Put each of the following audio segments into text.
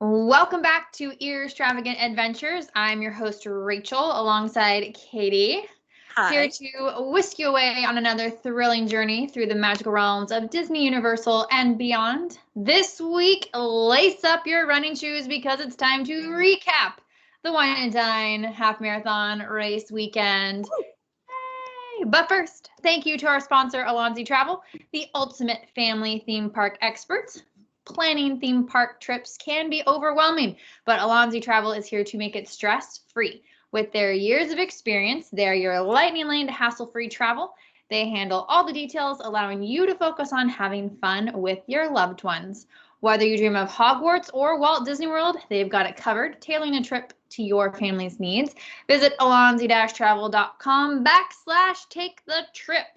Welcome back to Earstravagant Adventures. I'm your host, Rachel, alongside Katie. Hi. Here to whisk you away on another thrilling journey through the magical realms of Disney, Universal, and beyond. This week, lace up your running shoes because it's time to recap the Wine and Dine half marathon race weekend. Yay! But first, thank you to our sponsor, Alonzi Travel, the ultimate family theme park experts. Planning theme park trips can be overwhelming, but Alonzi Travel is here to make it stress-free. With their years of experience, they're your lightning lane to hassle-free travel. They handle all the details, allowing you to focus on having fun with your loved ones. Whether you dream of Hogwarts or Walt Disney World, they've got it covered, tailoring a trip to your family's needs. Visit alonzi-travel.com/take the trip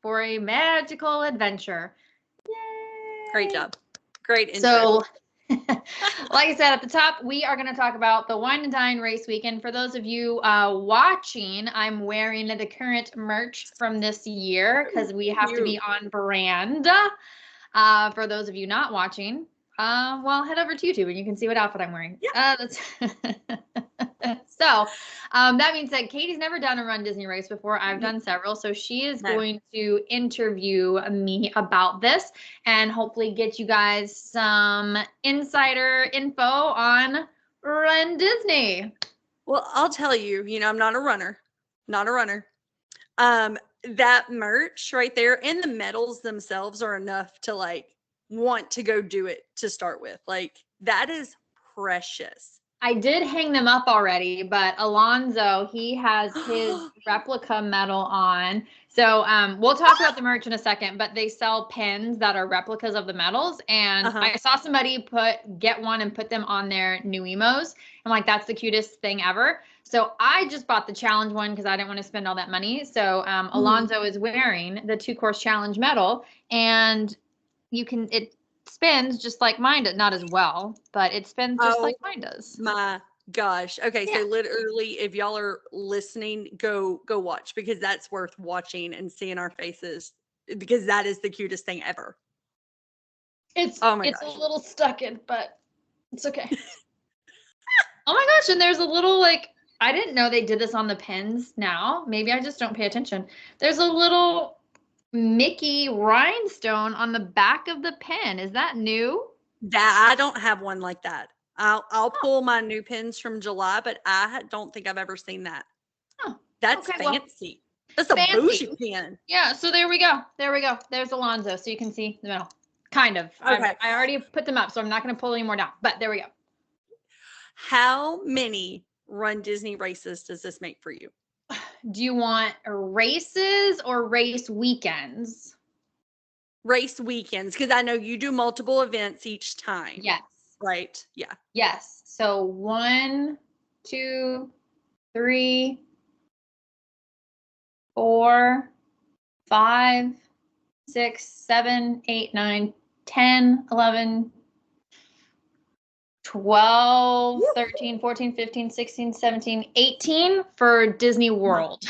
for a magical adventure. Yay! Great job. Great intro. So, like I said at the top, we are going to talk about the Wine and Dine race weekend. For those of you watching, I'm wearing the current merch from this year because we have to be on brand. For those of you not watching, well, head over to YouTube and you can see what outfit I'm wearing. Yeah. So that means that Katie's never done a runDisney race before. I've done several. So she is going to interview me about this and hopefully get you guys some insider info on runDisney. Well, I'll tell you, I'm not a runner. That merch right there and the medals themselves are enough to want to go do it to start with. That is precious. I did hang them up already, but Alonzo, he has his replica medal on. So we'll talk about the merch in a second, but they sell pins that are replicas of the medals. And I saw somebody get one and put them on their new emos. I'm like, that's the cutest thing ever. So I just bought the challenge one because I didn't want to spend all that money. So Alonzo is wearing the 2-course challenge medal, and it spins just like mine does, not as well, but it spins just like mine does. My gosh. Okay, so literally, if y'all are listening, go watch, because that's worth watching and seeing our faces, because that is the cutest thing ever. It's a little stuck in, but it's okay. Oh my gosh, and there's a little I didn't know they did this on the pins now. Maybe I just don't pay attention. There's a little Mickey rhinestone on the back of the pen. Is that new? That I don't have one like that. I'll pull my new pins from July, but I don't think I've ever seen that. Oh, that's fancy. That's a bougie pin. Yeah, so there we go. There's Alonzo, so you can see the middle. Kind of. Okay. I already put them up, so I'm not going to pull any more down, but there we go. How many runDisney races does this make for you? Do you want races or race weekends? Race weekends, because I know you do multiple events each time. Yes. Right? Yeah. Yes. So 1, 2, 3, 4, 5, 6, 7, 8, 9, 10, 11, 12, 13, 14, 15, 16, 17, 18 for Disney World.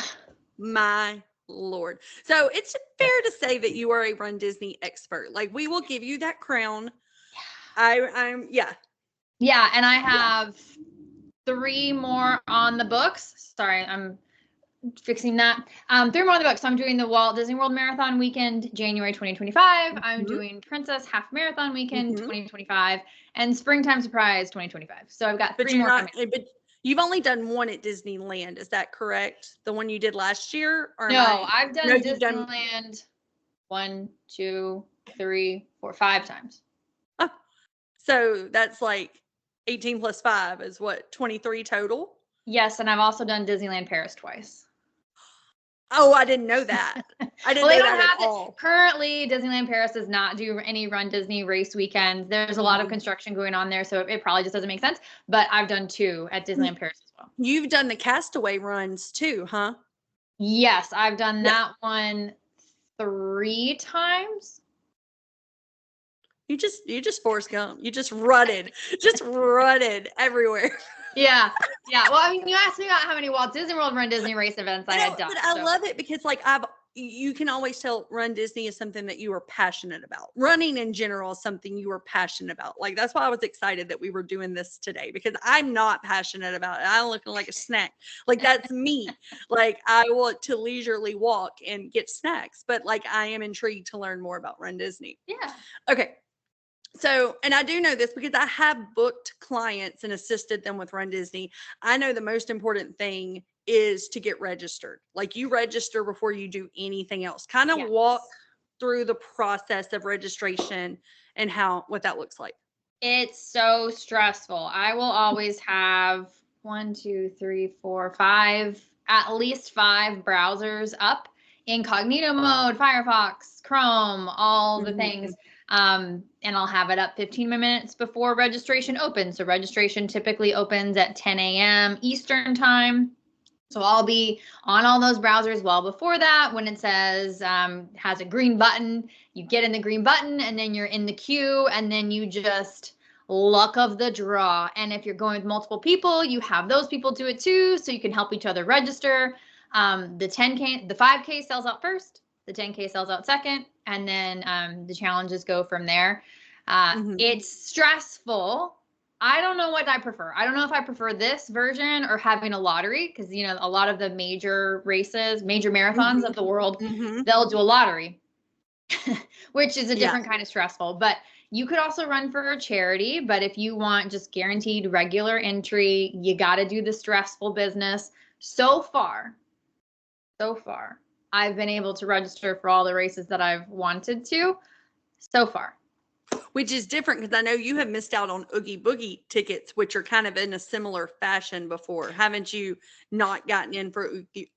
My Lord. So it's fair to say that you are a runDisney expert. We will give you that crown. Yeah, and I have 3 more on the books. Sorry, I'm fixing that. 3 more on the books. So I'm doing the Walt Disney World Marathon Weekend, January 2025. I'm doing Princess Half Marathon Weekend, 2025, and Springtime Surprise 2025. So I've got 3 more coming. But you've only done one at Disneyland. Is that correct? The one you did last year? Or no, I've done Disneyland 1, 2, 3, 4, 5 times. Oh, so that's 18 plus 5 is what, 23 total? Yes, and I've also done Disneyland Paris twice. Oh, I didn't know that. I didn't know that at all. Currently, Disneyland Paris does not do any runDisney race weekends. There's a lot of construction going on there, so it probably just doesn't make sense. But I've done 2 at Disneyland Paris as well. You've done the Castaway runs too, huh? Yes, I've done that one 3 times. You just Forrest Gump. You just rutted everywhere. Yeah. Yeah. Well, I mean, you asked me about how many Walt Disney World Run Disney race events I had done. But I love it because like you can always tell Run Disney is something that you are passionate about. Running in general is something you are passionate about. Like that's why I was excited that we were doing this today because I'm not passionate about it. I'm looking like a snack. Like that's me. Like I want to leisurely walk and get snacks, but like I am intrigued to learn more about Run Disney. Yeah. Okay. So, and I do know this because I have booked clients and assisted them with Run Disney. I know the most important thing is to get registered. Like you register before you do anything else. Kind of walk through the process of registration and what that looks like. It's so stressful. I will always have 1, 2, 3, 4, 5, at least 5 browsers up, incognito mode, Firefox, Chrome, all the things. And I'll have it up 15 minutes before registration opens. So registration typically opens at 10 a.m. Eastern time. So I'll be on all those browsers well before that. When it says has a green button, you get in the green button and then you're in the queue and then you just luck of the draw. And if you're going with multiple people, you have those people do it too, so you can help each other register. The 10K, the 5K sells out first, the 10K sells out second, and then the challenges go from there. It's stressful. I don't know what I prefer. I don't know if I prefer this version or having a lottery because, you know, a lot of the major races, major marathons of the world, they'll do a lottery, which is a different kind of stressful. But you could also run for a charity. But if you want just guaranteed regular entry, you got to do the stressful business. So far, I've been able to register for all the races that I've wanted to so far. Which is different because I know you have missed out on Oogie Boogie tickets, which are kind of in a similar fashion before. Haven't you not gotten in for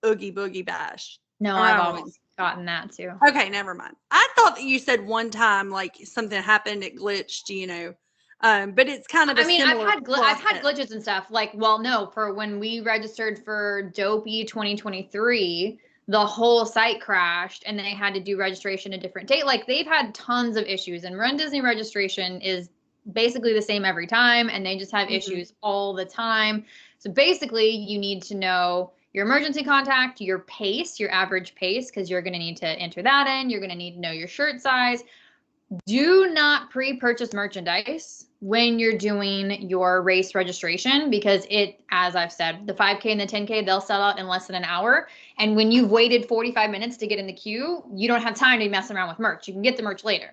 Oogie Boogie Bash? No, I've always gotten that too. Okay, never mind. I thought that you said one time like something happened, it glitched, you know. But it's kind of a similar I've had glitches and stuff. Like, well, no, for when we registered for Dopey 2023, the whole site crashed and they had to do registration a different date. Like they've had tons of issues, and Run Disney registration is basically the same every time, and they just have issues all the time. So basically you need to know your emergency contact, your pace, your average pace, because you're going to need to enter that in. You're going to need to know your shirt size. Do not pre-purchase merchandise when you're doing your race registration because it, as I've said, the 5K and the 10K, they'll sell out in less than an hour. And when you've waited 45 minutes to get in the queue, you don't have time to be messing around with merch. You can get the merch later.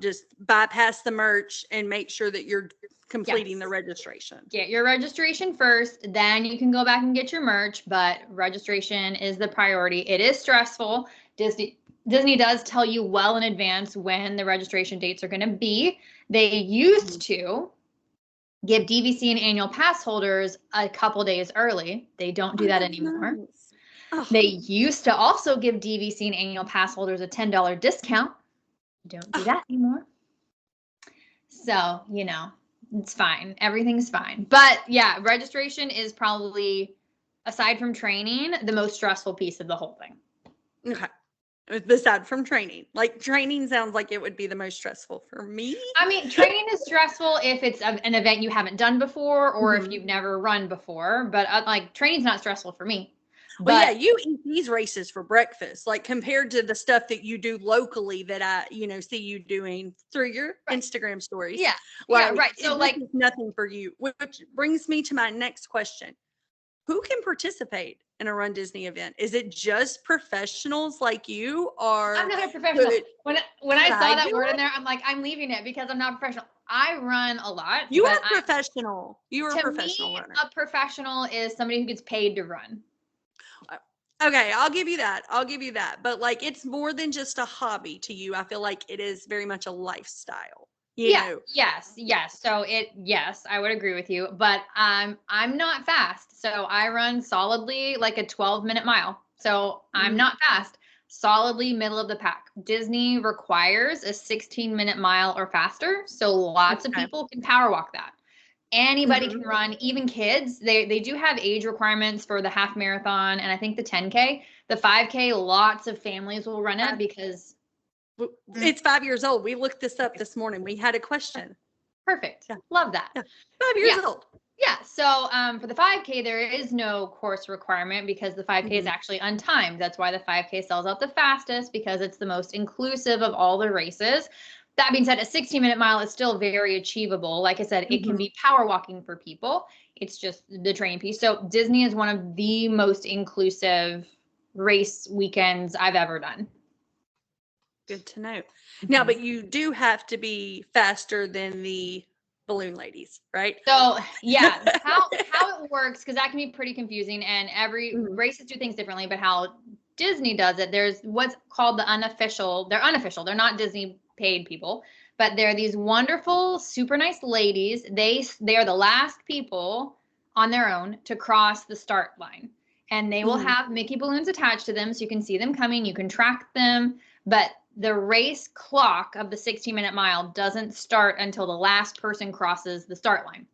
Just bypass the merch and make sure that you're completing the registration. Get your registration first, then you can go back and get your merch, but registration is the priority. It is stressful. Disney does tell you well in advance when the registration dates are going to be. They used to give DVC and annual pass holders a couple days early. They don't do that anymore. Nice. They used to also give DVC and annual pass holders a $10 discount. Don't do that anymore. So, you know, it's fine. Everything's fine. But yeah, registration is probably, aside from training, the most stressful piece of the whole thing. Okay. Aside from training, like training sounds like it would be the most stressful for me. I mean, training is stressful if it's an event you haven't done before or if you've never run before, but like training's not stressful for me. Well, yeah, you eat these races for breakfast, like compared to the stuff that you do locally that I, you know, see you doing through your Instagram stories. Yeah. Like, yeah, right. So like nothing for you, which brings me to my next question. Who can participate in a Run Disney event? Is it just professionals like you, or I'm not a professional? When I saw that word in there, I'm like, I'm leaving it because I'm not a professional. I run a lot. You are professional. You are a professional runner. A professional is somebody who gets paid to run. Okay, I'll give you that. But like, it's more than just a hobby to you. I feel like it is very much a lifestyle. You know? Yes. So yes, I would agree with you, but I'm not fast. So I run solidly like a 12-minute mile. So I'm not fast, solidly middle of the pack. Disney requires a 16-minute mile or faster. So lots of people can power walk that. Anybody can run, even kids. They do have age requirements for the half marathon and I think the 10K. The 5K, lots of families will run it because it's 5 years old. We looked this up this morning. We had a question. Perfect. Love that. 5 years old. Yeah, so for the 5K, there is no course requirement because the 5K is Mhm. actually untimed. That's why the 5K sells out the fastest because it's the most inclusive of all the races. That being said, a 16-minute mile is still very achievable. Like I said, it can Mhm. be power walking for people. It's just the training piece. So Disney is one of the most inclusive race weekends I've ever done. Good to know. Now, Mhm. but you do have to be faster than the balloon ladies, right? So yeah, how it works, because that can be pretty confusing, and every Mhm. races do things differently. But how Disney does it, there's what's called the unofficial. They're unofficial. They're not Disney paid people, but they're these wonderful, super nice ladies. They are the last people on their own to cross the start line, and they will Mhm. have Mickey balloons attached to them, so you can see them coming. You can track them, but the race clock of the 16-minute mile doesn't start until the last person crosses the start line.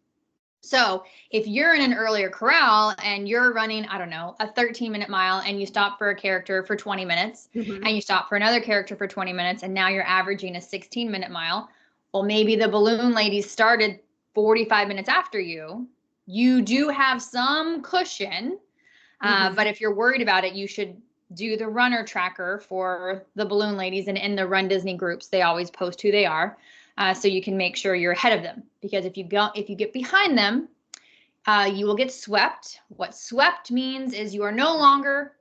So if you're in an earlier corral and you're running, I don't know, a 13-minute mile and you stop for a character for 20 minutes Mhm. and you stop for another character for 20 minutes and now you're averaging a 16-minute mile, well, maybe the balloon ladies started 45 minutes after you. You do have some cushion, Mhm. but if you're worried about it, you should do the runner tracker for the balloon ladies, and in the Run Disney groups, they always post who they are, so you can make sure you're ahead of them. Because if you get behind them, you will get swept. What swept means is you are no longer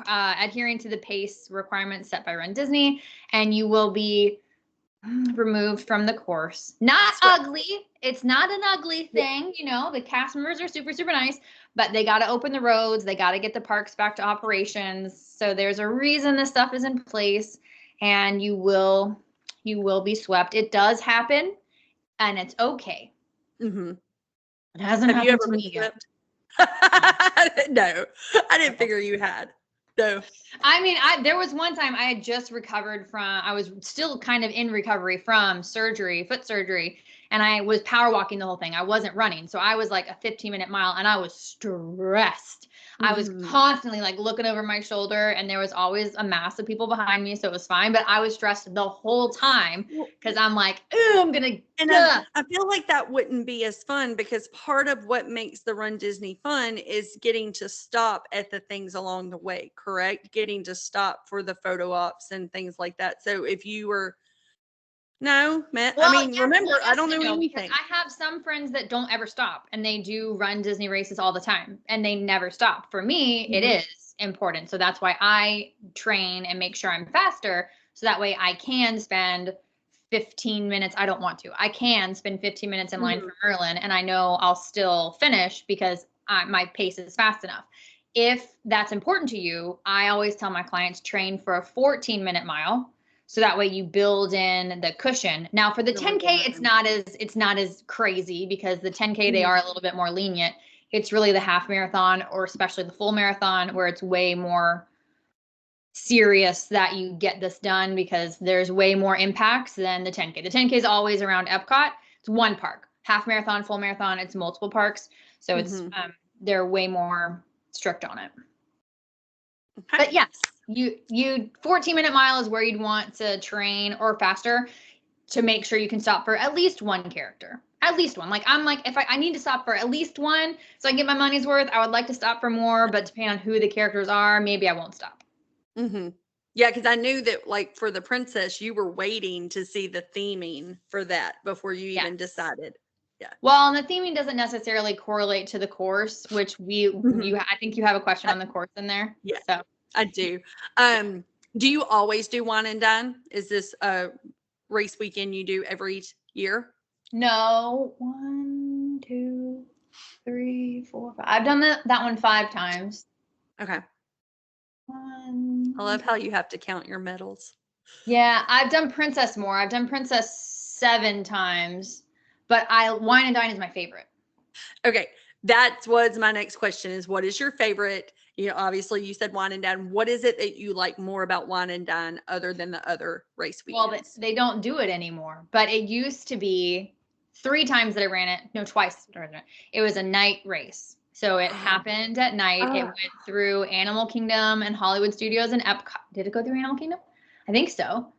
adhering to the pace requirements set by Run Disney, and you will be removed from the course. Not Sweat. ugly. It's not an ugly Yeah. thing. You know, the cast members are super, super nice, but they got to open the roads. They got to get the parks back to operations. So there's a reason this stuff is in place, and you will be swept. It does happen, and it's okay. Mhm. It hasn't Have you happened ever to been me yet. swept? No, I didn't figure you had. No. I mean, there was one time I had just recovered from, I was still kind of in recovery from surgery, foot surgery, and I was power walking the whole thing. I wasn't running. So I was like a 15-minute mile and I was stressed. I was Mhm. constantly like looking over my shoulder and there was always a mass of people behind me. So it was fine. But I was stressed the whole time Well, because I'm like, ooh, I'm going and to, I feel like that wouldn't be as fun because part of what makes the Run Disney fun is getting to stop at the things along the way, correct? Getting to stop for the photo ops and things like that. So if you were no, man, I Well, mean, yes, remember, well, I yes don't and know no, because anything. I have some friends that don't ever stop and they do run Disney races all the time and they never stop. For me, it Mhm. is important. So that's why I train and make sure I'm faster. So that way I can spend 15 minutes. I don't want to. I can spend 15 minutes in line Mhm. for Merlin and I know I'll still finish because my pace is fast enough. If that's important to you, I always tell my clients train for a 14-minute mile so that way you build in the cushion. Now for the The 10K, wiggle room. it's not as crazy because the 10K they Mhm. are a little bit more lenient. It's really the half marathon or especially the full marathon where it's way more serious that you get this done because there's way more impacts than the 10K. The 10K is always around Epcot. It's one park. Half marathon, full marathon, it's multiple parks. So it's Mhm. they're way more strict on it. Okay. But yes, you 14-minute mile is where you'd want to train or faster to make sure you can stop for at least one character. At least one. Like I'm like, if I need to stop for at least one so I can get my money's worth, I would like to stop for more, but depending on who the characters are, maybe I won't stop. Mhm. Yeah, because I knew that, like, for the princess, you were waiting to see the theming for that before you even Yes. decided. Yeah. Well, and the theming doesn't necessarily correlate to the course, which Mhm. I think you have a question I on the course in there. yeah, So I do. Do you always do wine and dine? Is this a race weekend you do every year? no, 1, 2, 3, 4, 5. I've done that one 5 times. Okay. I love One. how you have to count your medals. Yeah, I've done Princess more. I've done Princess 7 times, but I Wine and Dine is my favorite. Okay, that was my next question is what is your favorite? You know, obviously you said wine and dine. What is it that you like more about wine and dine other than the other race Well, they, weekends? they don't do it anymore, but it used to be 3 times that I ran it. No, twice. It was a night race. So it happened at night. It Oh, went through Animal Kingdom and Hollywood Studios and Epcot. Did it go through Animal Kingdom? I think so.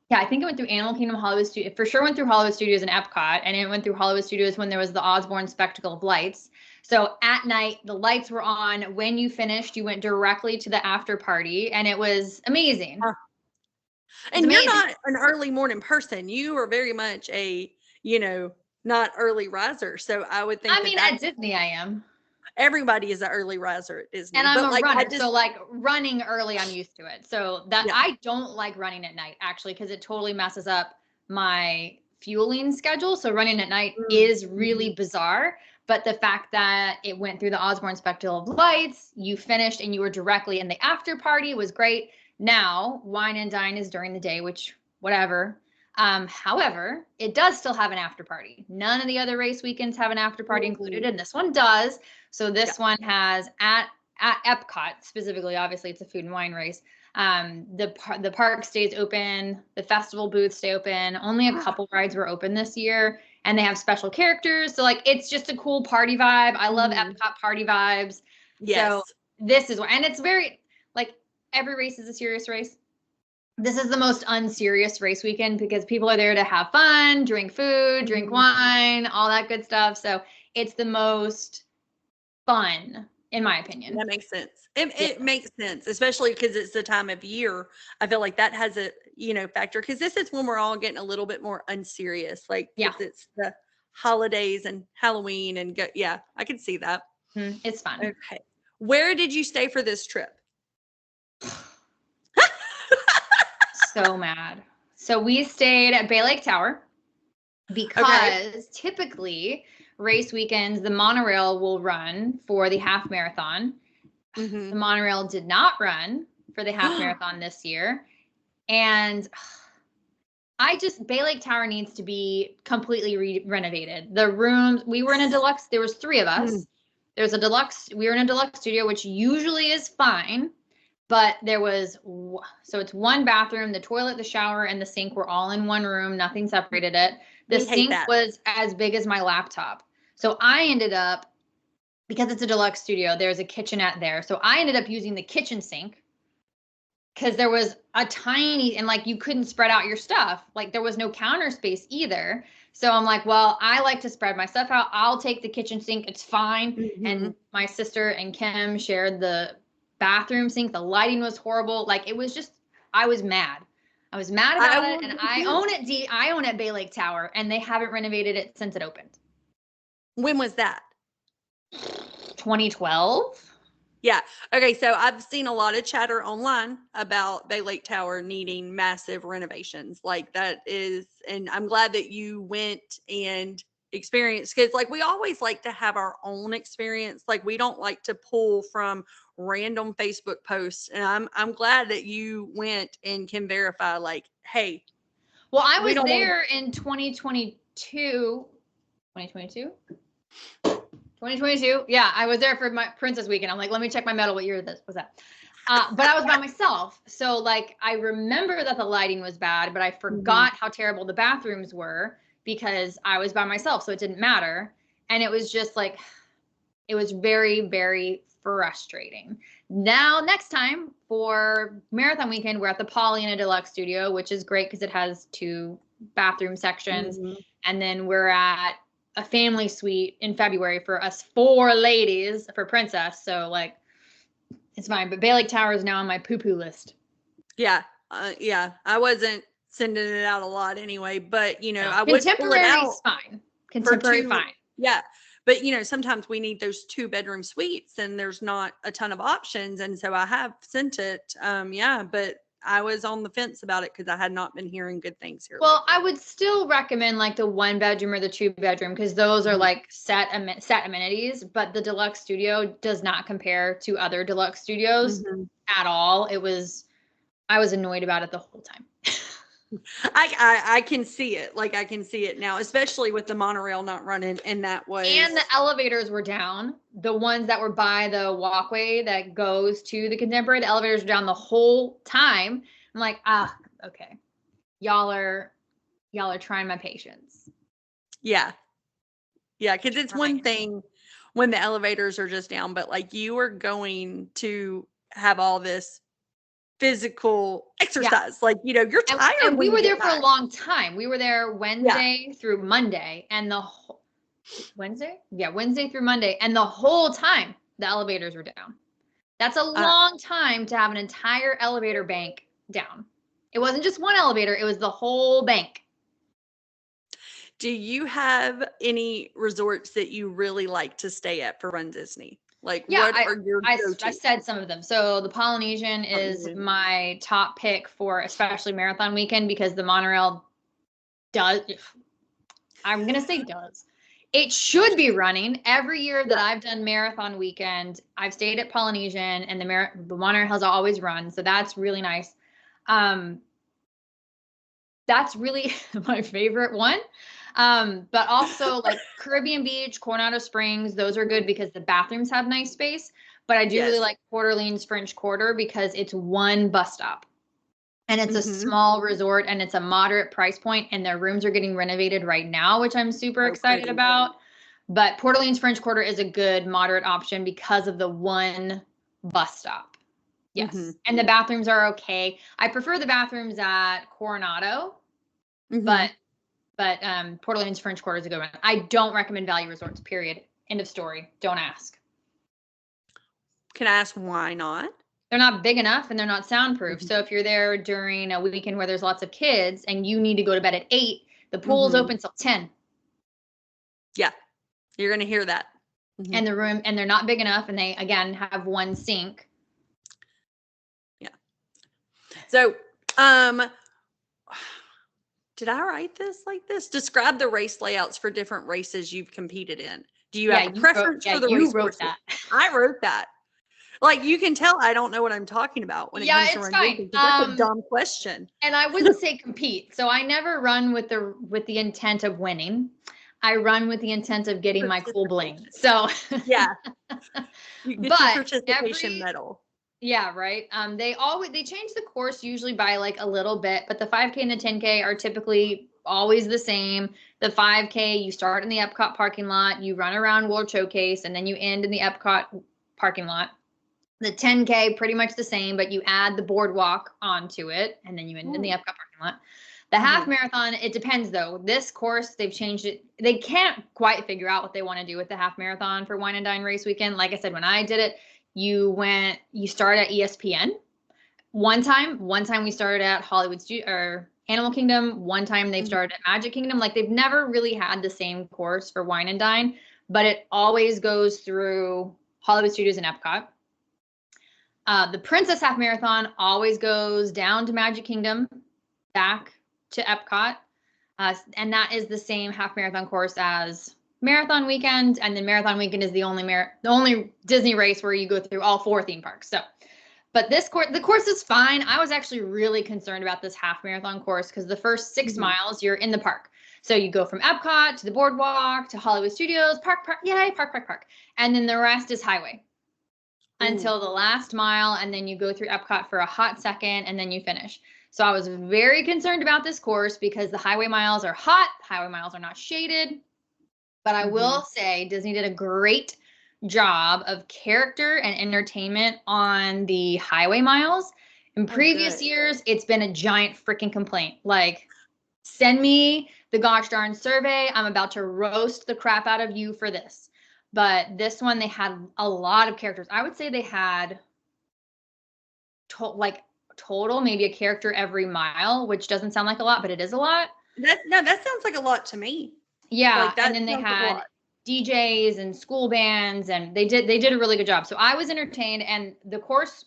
Yeah, I think it went through Animal Kingdom, Hollywood Studios. For sure went through Hollywood Studios and Epcot, and it went through Hollywood Studios when there was the Osborne Spectacle of Lights. So at night, the lights were on. When you finished, you went directly to the after party, and it was amazing. And you're amazing. not an early morning person. You are very much a, not early riser. So I would think At Disney, I am. Everybody is an early riser at Disney. And I'm but a runner, so like running early, I'm used to it. So that I don't like running at night actually, because it totally messes up my fueling schedule. So running at night is really bizarre. But the fact that it went through the Osborne Spectacle of Lights, you finished and you were directly in the after party was great. Now, Wine and Dine is during the day, which whatever. However, it does still have an after party. None of the other race weekends have an after party included, and this one does. So this one has at Epcot specifically. Obviously, it's a food and wine race. The park stays open. The festival booths stay open. Only a couple rides were open this year, and they have special characters. So like, it's just a cool party vibe. I love Epcot party vibes. Yes. So this is and it's very like every race is a serious race. This is the most unserious race weekend because people are there to have fun, drink food, drink wine, all that good stuff. So it's the most fun, in my opinion. That makes sense. It makes sense, especially because it's the time of year. I feel like that has a, factor, because this is when we're all getting a little bit more unserious. Like, it's the holidays and Halloween and I can see that. It's fun. Okay. Where did you stay for this trip? So mad. So we stayed at Bay Lake Tower because typically race weekends, the monorail will run for the half marathon. The monorail did not run for the half marathon this year. And Bay Lake Tower needs to be completely renovated. The rooms, we were in a deluxe, there was 3 of us. There's a deluxe, we were in a deluxe studio, which usually is fine. But there was, so it's one bathroom, the toilet, the shower, and the sink were all in one room. Nothing separated it. The sink was as big as my laptop. So I ended up, because it's a deluxe studio, there's a kitchenette there. So I ended up using the kitchen sink because there was a tiny, and like you couldn't spread out your stuff. Like there was no counter space either. So I'm like, well, I like to spread my stuff out. I'll take the kitchen sink. It's fine. And my sister and Kim shared the bathroom sink. The lighting was horrible. Like it was just, I was mad. I was mad about it. And I own it. I own it Bay Lake Tower, and they haven't renovated it since it opened. When was that? 2012. Yeah. Okay. So I've seen a lot of chatter online about Bay Lake Tower needing massive renovations. Like that is, and I'm glad that you went and experienced, because like we always like to have our own experience. Like we don't like to pull from random Facebook posts. And I'm glad that you went and can verify like, hey. Well, I was there in 2022. 2022? 2022. Yeah, I was there for my Princess Weekend. I'm like, let me check my medal. What year this was that? But I was by myself. So like, I remember that the lighting was bad, but I forgot how terrible the bathrooms were because I was by myself. So it didn't matter. And it was just like, it was very, very frustrating. Now, next time for Marathon Weekend, we're at the Pollyanna Deluxe Studio, which is great because it has 2 bathroom sections. And then we're at a family suite in February for us 4 ladies for Princess. So like, it's fine. But Bay Lake Tower is now on my poo-poo list. Yeah. I wasn't sending it out a lot anyway, but I would Contemporary is fine. Contemporary fine. Yeah. But sometimes we need those 2-bedroom suites and there's not a ton of options. And so I have sent it. But I was on the fence about it because I had not been hearing good things here. Well, I would still recommend like the 1-bedroom or the 2-bedroom because those are like set amenities, but the deluxe studio does not compare to other deluxe studios at all. I was annoyed about it the whole time. I can see it. Like I can see it now, especially with the monorail not running, and the elevators were down. The ones that were by the walkway that goes to the Contemporary, the elevators were down the whole time. I'm like, okay. Y'all are trying my patience. Yeah. Yeah, because it's one thing when the elevators are just down, but like you are going to have all this physical Yeah. exercise. Like, you're tired And when we you were get there for a back. long time. We were there Wednesday through Monday, and Wednesday through Monday, and the whole time the elevators were down. That's a long time to have an entire elevator bank down. It wasn't just one elevator, it was the whole bank. Do you have any resorts that you really like to stay at for Run Disney? Like, Yeah, what are your I go-to? said some of them. So the Polynesian is Polynesian. my top pick for especially marathon weekend because the monorail does, I'm going to say does. It should be running every year that I've done marathon weekend. I've stayed at Polynesian, and the monorail has always run. So that's really nice. That's really my favorite one. But also like Caribbean Beach, Coronado Springs, those are good because the bathrooms have nice space. But I do really like Port Orleans French Quarter because it's one bus stop. And it's a small resort, and it's a moderate price point, and their rooms are getting renovated right now, which I'm super excited about. But Port Orleans French Quarter is a good moderate option because of the one bus stop. Yes. And the bathrooms are okay. I prefer the bathrooms at Coronado, but Port Orleans French Quarter is a good one. I don't recommend value resorts, period. End of story. Don't ask. Can I ask why not? They're not big enough, and they're not soundproof. So if you're there during a weekend where there's lots of kids and you need to go to bed at 8, the pool's open till 10. Yeah. You're going to hear that. And they're not big enough, and they again have one sink. Yeah. So, did I write this like this? Describe the race layouts for different races you've competed in. Do you have a preference for the race courses? That. I wrote that. Like, you can tell I don't know what I'm talking about when it comes to running. That's a dumb question. And I wouldn't say compete. So I never run with the intent of winning. I run with the intent of getting my cool bling. So yeah, you get your participation medal. Yeah, right. They change the course usually by like a little bit, but the 5K and the 10K are typically always the same. The 5K, you start in the Epcot parking lot, you run around World Showcase, and then you end in the Epcot parking lot. The 10K, pretty much the same, but you add the boardwalk onto it, and then you end in the Epcot parking lot. The half marathon, it depends though. This course, they've changed it. They can't quite figure out what they want to do with the half marathon for Wine and Dine race weekend. Like I said, when I did it, you start at ESPN. One time we started at Hollywood or Animal Kingdom. One time they've started at Magic Kingdom. Like, they've never really had the same course for Wine and Dine, but it always goes through Hollywood Studios and Epcot. The Princess Half Marathon always goes down to Magic Kingdom, back to Epcot. And that is the same half marathon course as Marathon Weekend. And then Marathon Weekend is the only Disney race where you go through all 4 theme parks. So, but the course is fine. I was actually really concerned about this half marathon course because the first 6 miles you're in the park. So you go from Epcot to the boardwalk to Hollywood Studios, park, yay, park. And then the rest is highway until the last mile. And then you go through Epcot for a hot second, and then you finish. So I was very concerned about this course because the highway miles are hot. Highway miles are not shaded. But I will say Disney did a great job of character and entertainment on the highway miles. In previous years, it's been a giant freaking complaint. Like, send me the gosh darn survey. I'm about to roast the crap out of you for this. But this one, they had a lot of characters. I would say they had total maybe a character every mile, which doesn't sound like a lot, but it is a lot. That sounds like a lot to me. Yeah, and then they had DJs and school bands, and they did a really good job. So I was entertained, and the course,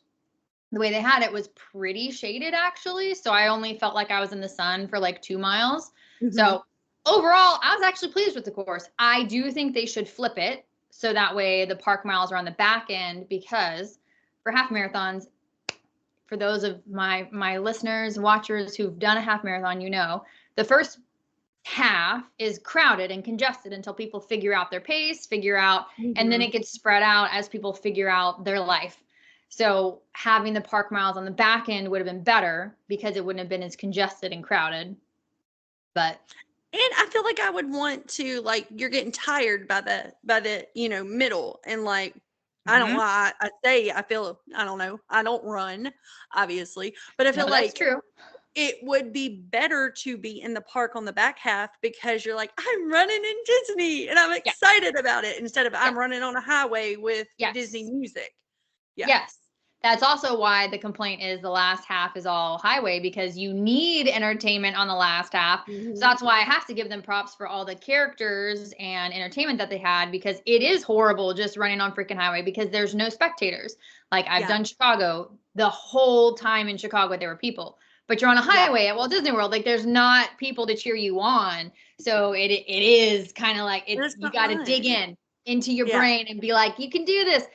the way they had it was pretty shaded actually. So I only felt like I was in the sun for like 2 miles. So overall, I was actually pleased with the course. I do think they should flip it so that way the park miles are on the back end, because for half marathons, for those of my listeners and watchers who've done a half marathon, the first half is crowded and congested until people figure out their pace, and then it gets spread out as people figure out their life. So having the park miles on the back end would have been better because it wouldn't have been as congested and crowded. And I feel like I would want to, like, you're getting tired by the middle, and like I don't lie. I feel, I don't know. I don't run, obviously, but I feel No, that's like true. it would be better to be in the park on the back half because you're like, I'm running in Disney and I'm Yeah. excited about it instead of Yeah. I'm running on a highway with Disney Yes. music. Yeah. Yes. That's also why the complaint is the last half is all highway, because you need entertainment on the last half. So Mhm. that's why I have to give them props for all the characters and entertainment that they had, because it is horrible just running on freaking highway because there's no spectators. Like I've Yeah. done Chicago, the whole time in Chicago there were people, but you're on a Yeah. highway at Walt Disney World, like there's not people to cheer you on. So it is kind of like It's you not got to dig fun. into your Yeah. brain and be like, you can do this.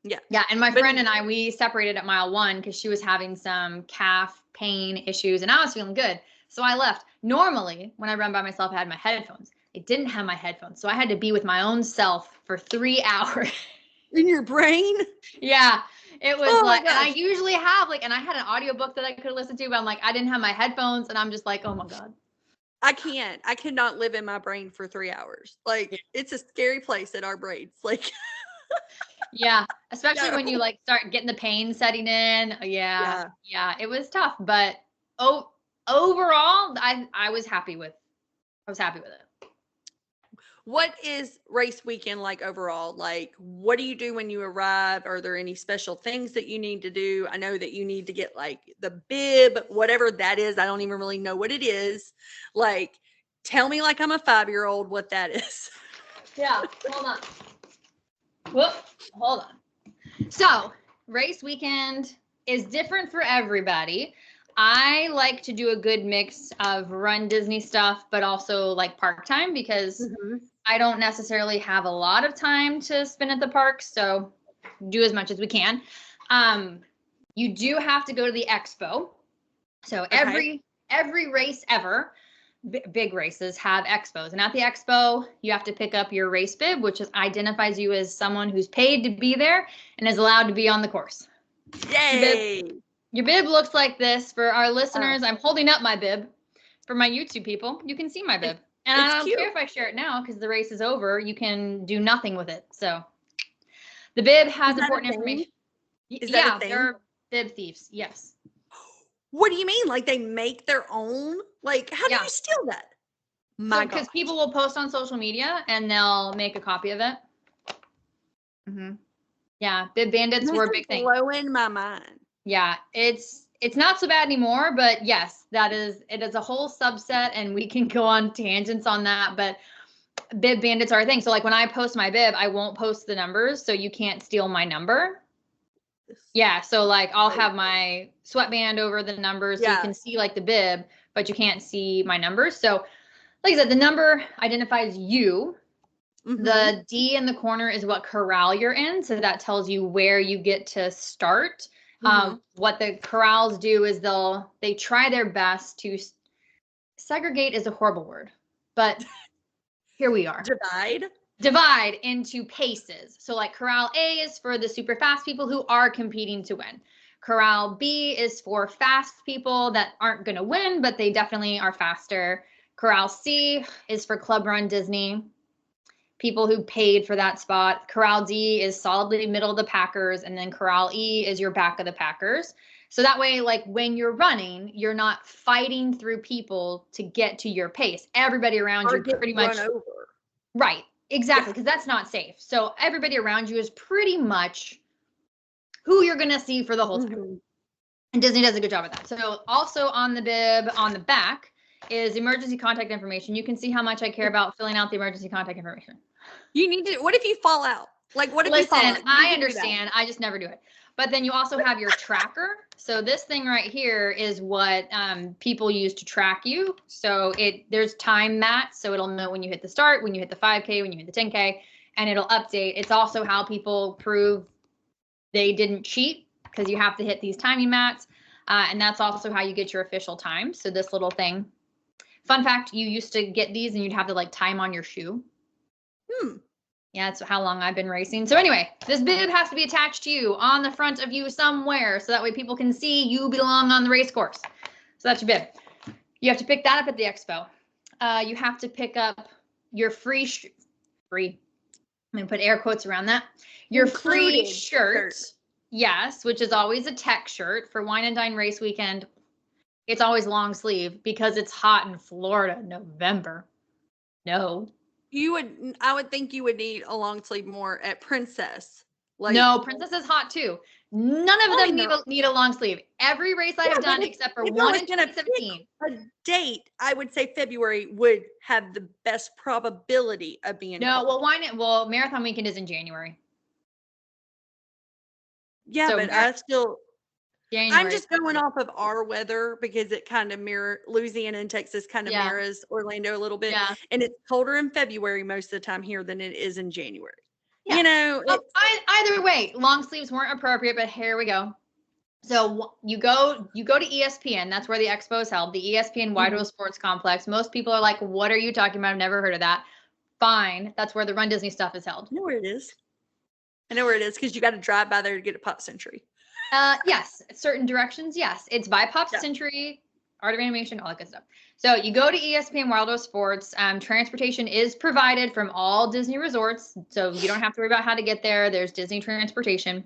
Yeah. Yeah, and my But friend and I, we separated at mile 1 because she was having some calf pain issues and I was feeling good. So I left. Normally, when I run by myself, I had my headphones. I didn't have my headphones. So I had to be with my own self for 3 hours. in your brain? Yeah, it was Oh my like, and I gosh. usually have like, and I had an audiobook that I could listen to, but I'm like, I didn't have my headphones and I'm just like, oh my God. I can't. I cannot live in my brain for 3 hours. Like it's a scary place in our brains. Like Yeah, especially when you no. like start getting the pain setting in. Yeah, Yeah. yeah, it was tough, but overall, I was happy with it. What is race weekend like overall? Like, what do you do when you arrive? Are there any special things that you need to do? I know that you need to get like the bib, whatever that is. I don't even really know what it is. Like, tell me like I'm a 5-year-old what that is. Yeah, hold on. Whoop, hold on. So, race weekend is different for everybody. I like to do a good mix of run Disney stuff, but also like park time because Mhm. I don't necessarily have a lot of time to spend at the park. So, do as much as we can. You do have to go to the expo. So Okay. every race ever, big races have expos, and at the expo you have to pick up your race bib, which identifies you as someone who's paid to be there and is allowed to be on the course. Your bib, Yay. your bib looks like this. For our Oh, listeners, I'm holding up my bib. For my YouTube people, you can see my bib, and I it's don't cute. care if I share it now because the race is over. You can do nothing with it. So the bib Is has that a important thing? information. Is that a Yeah, there thing? are bib thieves. Yes. What do you mean? Like they make their own? Like, how do Yeah. you steal that? So, My because gosh. people will post on social media and they'll make a copy of it. Yeah, bib bandits This were a is big thing. blowing my mind. Yeah, it's not so bad anymore, but yes, it is a whole subset, and we can go on tangents on that. But bib bandits are a thing. So, like when I post my bib, I won't post the numbers, so you can't steal my number. Yeah, so like I'll Oh, have my sweatband over the numbers, so you yeah. can see like the bib, but you can't see my numbers. So, like I said, the number identifies you. Mhm. The D in the corner is what corral you're in. So that tells you where you get to start. Mhm. What the corrals do is they try their best to segregate is a horrible word, but here we are. Divide. Divide into paces. So like corral A is for the super fast people who are competing to win. Corral B is for fast people that aren't going to win, but they definitely are faster. Corral C is for Club Run Disney, people who paid for that spot. Corral D is solidly middle of the Packers, and then Corral E is your back of the Packers. So that way, like when you're running, you're not fighting through people to get to your pace. Everybody around Or you get pretty run much, over. right, Yeah. exactly, because that's not safe. So everybody around you is pretty much who you're going to see for the whole time. Mhm. And Disney does a good job of that. So also on the bib, on the back, is emergency contact information. You can see how much I care about filling out the emergency contact information. You need to, what if you fall out? Like, what if you fall Listen, out? You I need to do that. understand. I just never do it. But then you also have your tracker. So this thing right here is what people use to track you. So there's time mats, so it'll know when you hit the start, when you hit the 5K, when you hit the 10K, and it'll update. It's also how people prove they didn't cheat because you have to hit these timing mats, and that's also how you get your official time. So this little thing. Fun fact: you used to get these, and you'd have to like time on your shoe. Yeah, that's how long I've been racing. So anyway, this bib has to be attached to you on the front of you somewhere, so that way people can see you belong on the race course. So that's your bib. You have to pick that up at the expo. You have to pick up your free. I'm going to put air quotes around that. Your free Included shirt. Yes, which is always a tech shirt for Wine and Dine race weekend. It's always long sleeve because it's hot in Florida in November. No. I would think you would need a long sleeve more at Princess. No, Princess is hot too. None of them need a long sleeve. Every race I have done except for one in 2017. A date, I would say February would have the best probability of being cold. Marathon weekend is in January. Yeah, so but I'm just going off of our weather because it kind of Louisiana and Texas kind of mirrors Orlando a little bit. Yeah. And it's colder in February most of the time here than it is in January. Yeah. You know, either way, long sleeves weren't appropriate, but here we go. So you go to ESPN. That's where the expo is held, the ESPN Wide World Sports Complex. Most people are like, what are you talking about? I've never heard of that. Fine. That's where the Run Disney stuff is held. I know where it is. Because you got to drive by there to get a Pop Century. Yes. Certain directions. Yes. It's by Pop Century, Art of Animation, all that good stuff. So you go to ESPN Wild World Sports. Transportation is provided from all Disney resorts. So you don't have to worry about how to get there. There's Disney transportation.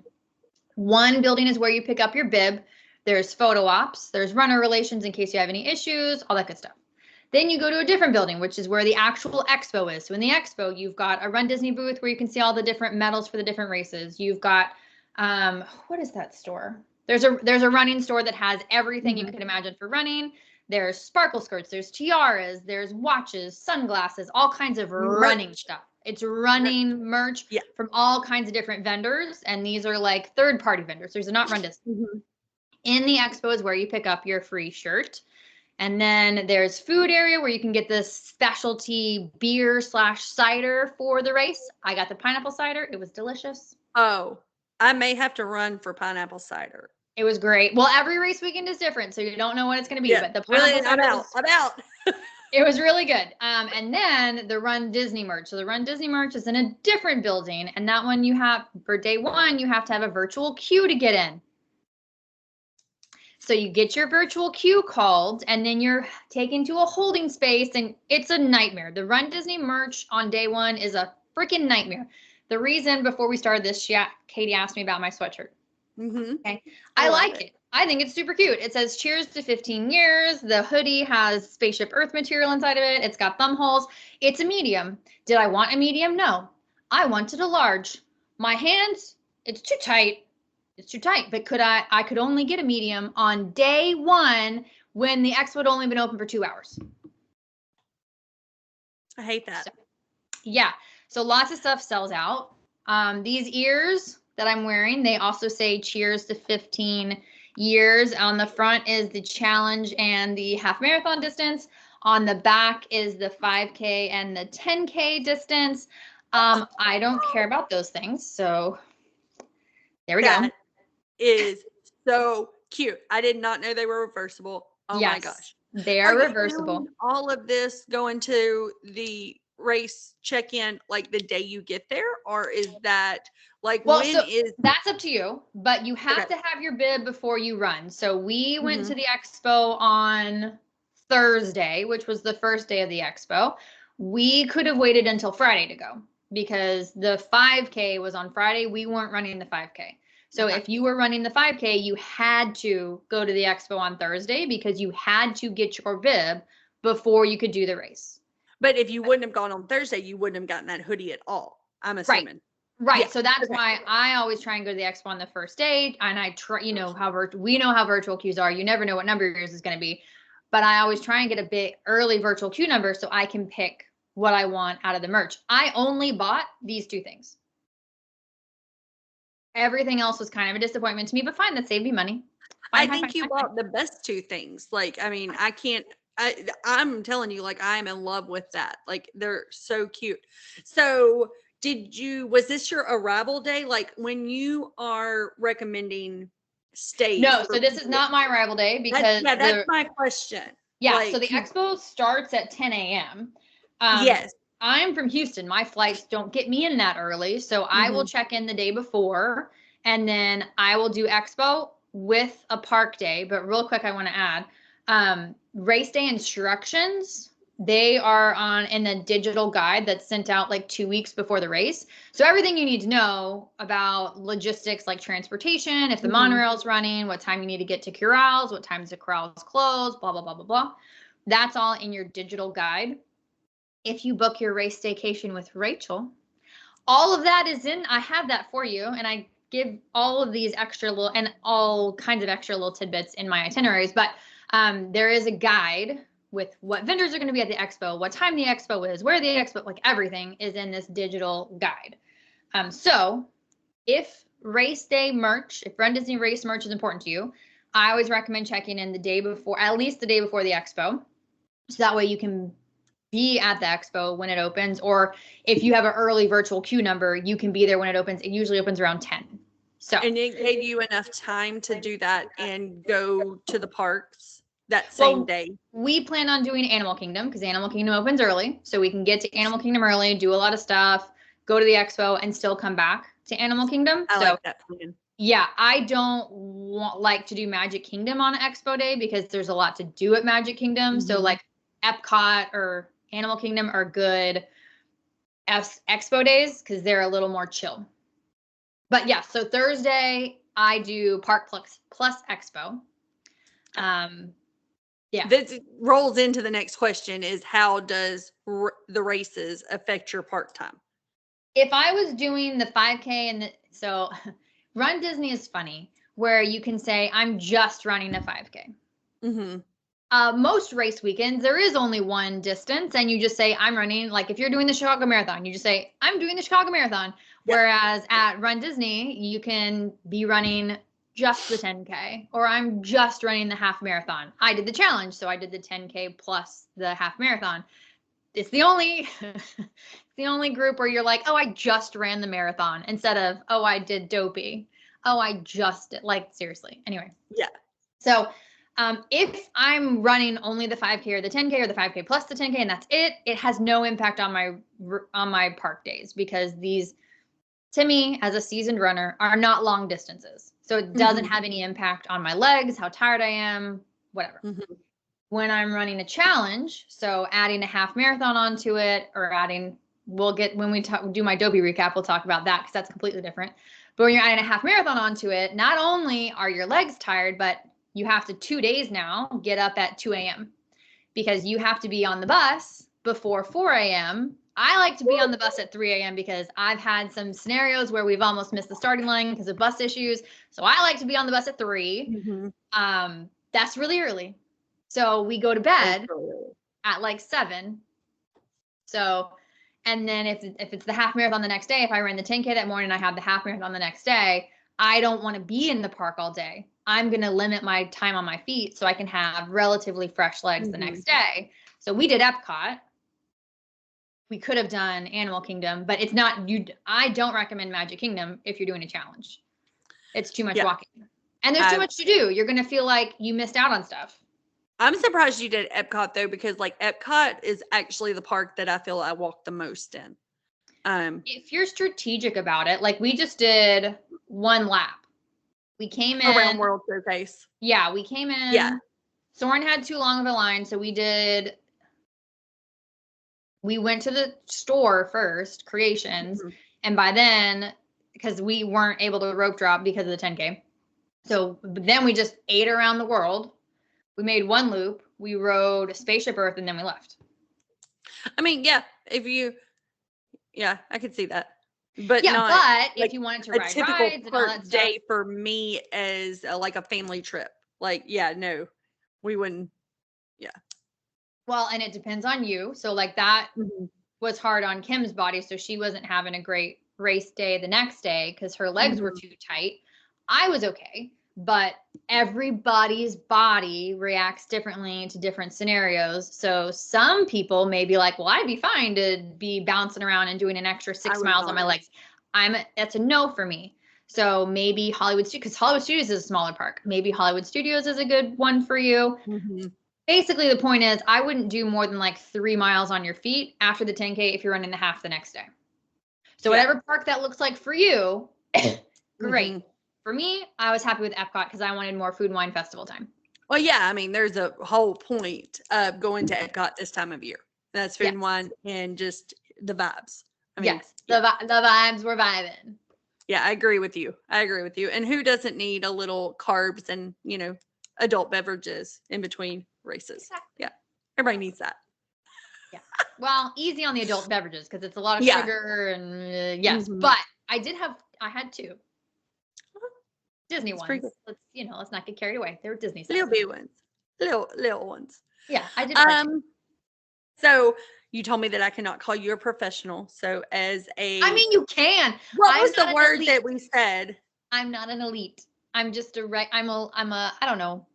One building is where you pick up your bib. There's photo ops. There's runner relations in case you have any issues, all that good stuff. Then you go to a different building, which is where the actual expo is. So in the expo, you've got a Run Disney booth where you can see all the different medals for the different races. You've got, what is that store? There's a running store that has everything you could imagine for running. There's sparkle skirts, there's tiaras, there's watches, sunglasses, all kinds of running stuff. It's running merch from all kinds of different vendors. And these are like third-party vendors. These are not Run Disney. In the expo is where you pick up your free shirt. And then there's food area where you can get this specialty beer/cider for the race. I got the pineapple cider. It was delicious. Oh, I may have to run for pineapple cider. It was great. Well, every race weekend is different, so you don't know what it's going to be. Yeah, but the pineapple cider I'm out. It was really good. And then the Run Disney merch. So the Run Disney merch is in a different building. And that one you have, for day one, you have to have a virtual queue to get in. So you get your virtual queue called, and then you're taken to a holding space, and it's a nightmare. The Run Disney merch on day one is a freaking nightmare. The reason, before we started this, Katie asked me about my sweatshirt. Okay, I like it. I think it's super cute. It says cheers to 15 years. The hoodie has Spaceship Earth material inside of it. It's got thumb holes. It's a medium. Did I want a medium? No. I wanted a large. My hands, it's too tight. It's too tight. But I could only get a medium on day one when the expo had only been open for 2 hours. I hate that. So, yeah. So lots of stuff sells out. These ears that I'm wearing, they also say cheers to 15 years. On the front is the challenge and the half marathon distance. On the back is the 5K and the 10K distance. I don't care about those things. So there we go. Is so cute. I did not know they were reversible. Oh my gosh. They are reversible. All of this going to the race check-in like the day you get there, or is that like that's up to you, but you have to have your bib before you run. So we went to the expo on Thursday, which was the first day of the expo. We could have waited until Friday to go because the 5K was on Friday. We weren't running the 5K. So if you were running the 5K, you had to go to the expo on Thursday because you had to get your bib before you could do the race. But if you wouldn't have gone on Thursday, you wouldn't have gotten that hoodie at all, I'm assuming. Right. Yeah. So that's why I always try and go to the expo on the first day. And I try, we know how virtual queues are. You never know what number yours is going to be. But I always try and get a bit early virtual queue number so I can pick what I want out of the merch. I only bought these two things. Everything else was kind of a disappointment to me, but fine, that saved me money. I think you bought the best two things. Like, I mean, I'm telling you, like, I'm in love with that. Like, they're so cute. So was this your arrival day? Like, when you are recommending stays? No, so this is not my arrival day because that's my question. Yeah, like, so the expo starts at 10 a.m. Yes. I'm from Houston. My flights don't get me in that early. So I will check in the day before and then I will do expo with a park day. But real quick, I want to add race day instructions They are in the digital guide that's sent out like 2 weeks before the race. So everything you need to know about logistics, like transportation, if the monorail's running, what time you need to get to corrals, what times the corrals close, blah, blah, blah, blah, blah. That's all in your digital guide. If you book your race staycation with Rachael, all of that is in. I have that for you, and I give all of these extra little and all kinds of extra little tidbits in my itineraries. But there is a guide with what vendors are going to be at the expo, what time the expo is, where the expo, like everything is in this digital guide. So if race day merch, if Run Disney race merch is important to you, I always recommend checking in the day before, at least the day before the expo. So that way you can be at the expo when it opens, or if you have an early virtual queue number, you can be there when it opens. It usually opens around 10. So, and it gave you enough time to do that and go to the parks that same day. We plan on doing Animal Kingdom because Animal Kingdom opens early, so we can get to Animal Kingdom early, do a lot of stuff, go to the expo, and still come back to Animal Kingdom. I like that plan. Yeah, I don't like to do Magic Kingdom on Expo Day because there's a lot to do at Magic Kingdom. So like Epcot or Animal Kingdom are good Expo days because they're a little more chill. But yeah, so Thursday I do Park Plus Expo. Yeah. This rolls into the next question is how does the races affect your park time? If I was doing the 5K and so Run Disney is funny where you can say, I'm just running a 5K. Most race weekends, there is only one distance and you just say, I'm running, like if you're doing the Chicago Marathon, you just say, I'm doing the Chicago Marathon. Yeah. Whereas at Run Disney, you can be running just the 10K, or I'm just running the half marathon. I did the challenge, so I did the 10K plus the half marathon. It's the only group where you're like, oh, I just ran the marathon instead of, oh, I did Dopey. Oh, I just did, like, seriously. Anyway. Yeah. So if I'm running only the 5K or the 10K or the 5K plus the 10K and that's it, it has no impact on my park days because these, to me, as a seasoned runner, are not long distances. So it doesn't have any impact on my legs, how tired I am, whatever. When I'm running a challenge, so adding a half marathon onto it or adding, when we do my Dopey recap, we'll talk about that because that's completely different. But when you're adding a half marathon onto it, not only are your legs tired, but you have to 2 days now get up at 2 a.m. because you have to be on the bus before 4 a.m. I like to be on the bus at 3 a.m. because I've had some scenarios where we've almost missed the starting line because of bus issues. So I like to be on the bus at 3. That's really early. So we go to bed at like 7. So, and then if it's the half marathon the next day, if I ran the 10K that morning, I have the half marathon the next day, I don't want to be in the park all day. I'm going to limit my time on my feet so I can have relatively fresh legs the next day. So we did Epcot. We could have done Animal Kingdom, but it's not, I don't recommend Magic Kingdom if you're doing a challenge. It's too much walking. And there's too much to do. You're going to feel like you missed out on stuff. I'm surprised you did Epcot though, because like Epcot is actually the park that I feel I walk the most in. If you're strategic about it, like we just did 1 lap. We came in around World Showcase. Yeah, we came in. Yeah. Soren had too long of a line, so we went to the store first, Creations, and by then, because we weren't able to rope drop because of the 10K, so then we just ate around the world. We made 1 loop. We rode Spaceship Earth, and then we left. I mean, yeah, I could see that. But yeah, not, but like, if you wanted to ride typical rides and all that stuff, day for me is like a family trip. Like, yeah, no, we wouldn't. Yeah. Well, and it depends on you. So like that was hard on Kim's body. So she wasn't having a great race day the next day because her legs were too tight. I was okay, but everybody's body reacts differently to different scenarios. So some people may be like, well, I'd be fine to be bouncing around and doing an extra 6 miles on my legs. That's a no for me. So maybe Hollywood Studios, because Hollywood Studios is a smaller park. Maybe Hollywood Studios is a good one for you. Basically, the point is I wouldn't do more than like 3 miles on your feet after the 10K if you're running the half the next day. So whatever park that looks like for you, great. For me, I was happy with Epcot because I wanted more food and wine festival time. Well, yeah, I mean, there's a whole point of going to Epcot this time of year. That's food and wine and just the vibes. I mean, yes, the vibes were vibing. Yeah, I agree with you. And who doesn't need a little carbs and, adult beverages in between races? Exactly. Yeah. Everybody needs that. Yeah. Well, easy on the adult beverages because it's a lot of Yeah. sugar and yes, but I had two Disney That's ones. Let's not get carried away. They were Disney sized. Little big ones. Little ones. Yeah, I did. So you told me that I cannot call you a professional. So I mean, you can. What was the word that we said? I'm not an elite. I'm just I'm a I don't know,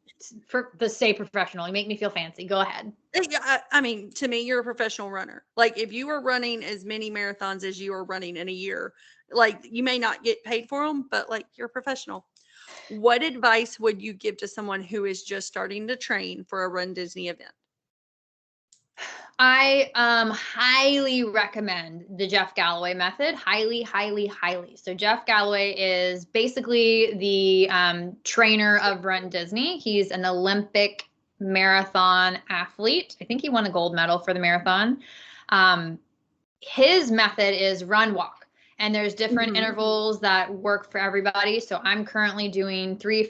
say professional. You make me feel fancy. Go ahead. I mean, to me, you're a professional runner. Like if you were running as many marathons as you are running in a year, like you may not get paid for them, but like you're a professional. What advice would you give to someone who is just starting to train for a Run Disney event? I highly recommend the Jeff Galloway method. Highly, highly, highly. So Jeff Galloway is basically the trainer of Run Disney. He's an Olympic marathon athlete. I think he won a gold medal for the marathon. His method is run, walk. And there's different intervals that work for everybody. So I'm currently doing 3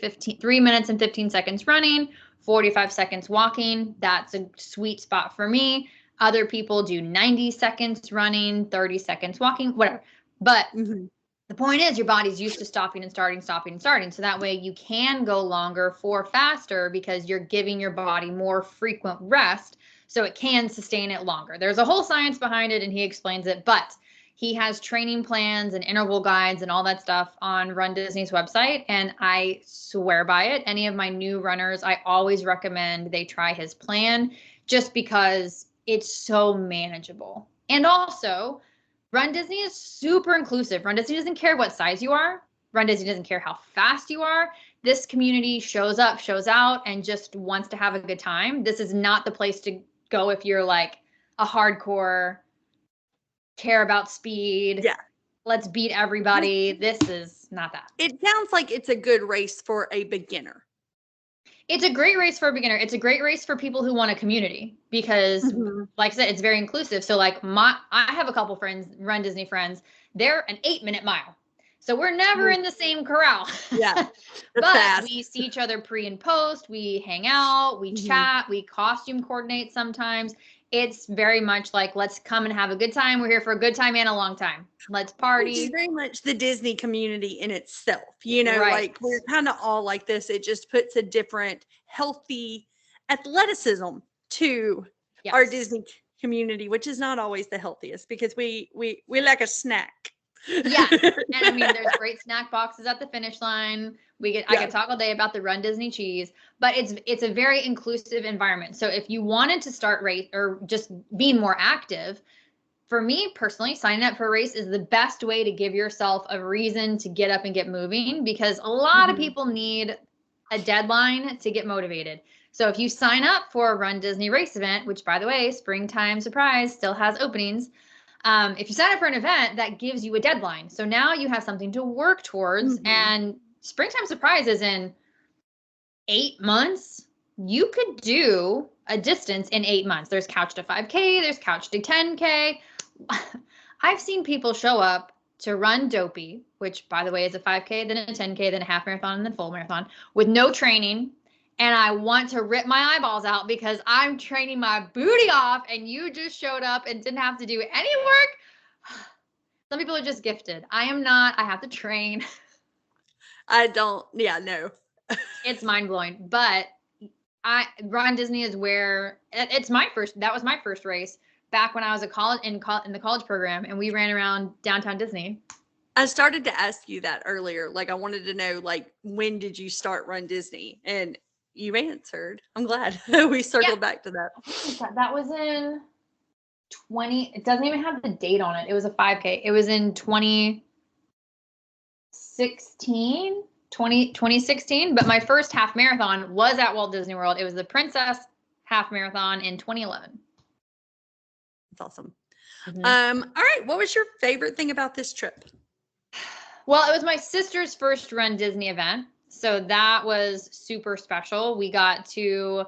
minutes and 15 seconds running, 45 seconds walking. That's a sweet spot for me. Other people do 90 seconds running, 30 seconds walking, whatever. But the point is your body's used to stopping and starting, stopping and starting. So that way you can go longer for faster because you're giving your body more frequent rest so it can sustain it longer. There's a whole science behind it and he explains it, but he has training plans and interval guides and all that stuff on Run Disney's website. And I swear by it. Any of my new runners, I always recommend they try his plan just because it's so manageable. And also, Run Disney is super inclusive. Run Disney doesn't care what size you are. Run Disney doesn't care how fast you are. This community shows up, shows out, and just wants to have a good time. This is not the place to go if you're like a hardcore care about speed. Yeah. Let's beat everybody. This is not that. It sounds like it's a good race for a beginner. It's a great race for a beginner. It's a great race for people who want a community because like I said, it's very inclusive. So like I have a couple friends, Run Disney friends, they're an 8-minute mile. So we're never in the same corral. Yeah. But we see each other pre and post, we hang out, we chat, we costume coordinate sometimes. It's very much like, let's come and have a good time. We're here for a good time and a long time. Let's party. It's very much the Disney community in itself. Like we're kind of all like this. It just puts a different healthy athleticism to our Disney community, which is not always the healthiest because we like a snack. Yeah. And I mean, there's great snack boxes at the finish line. I could talk all day about the Run Disney cheese, but it's a very inclusive environment. So if you wanted to start race or just be more active, for me personally, signing up for a race is the best way to give yourself a reason to get up and get moving because a lot of people need a deadline to get motivated. So if you sign up for a Run Disney race event, which by the way, springtime surprise still has openings. If you sign up for an event, that gives you a deadline. So now you have something to work towards and springtime surprise is in 8 months. You could do a distance in 8 months. There's couch to 5K, there's couch to 10K. I've seen people show up to run Dopey, which by the way is a 5K, then a 10K, then a half marathon, and then full marathon with no training. And I want to rip my eyeballs out because I'm training my booty off and you just showed up and didn't have to do any work. Some people are just gifted. I am not. I have to train. I don't. Yeah, no. It's mind blowing. But Run Disney is where it's my first. That was my first race back when I was in the college program, and we ran around downtown Disney. I started to ask you that earlier. Like I wanted to know, like, when did you start Run Disney? And you answered. I'm glad we circled back to that. That was in 20. It doesn't even have the date on it. It was a 5K. It was in 2016. But my first half marathon was at Walt Disney World. It was the Princess Half Marathon in 2011. That's awesome. All right. What was your favorite thing about this trip? Well, it was my sister's first Run Disney event. So that was super special. We got to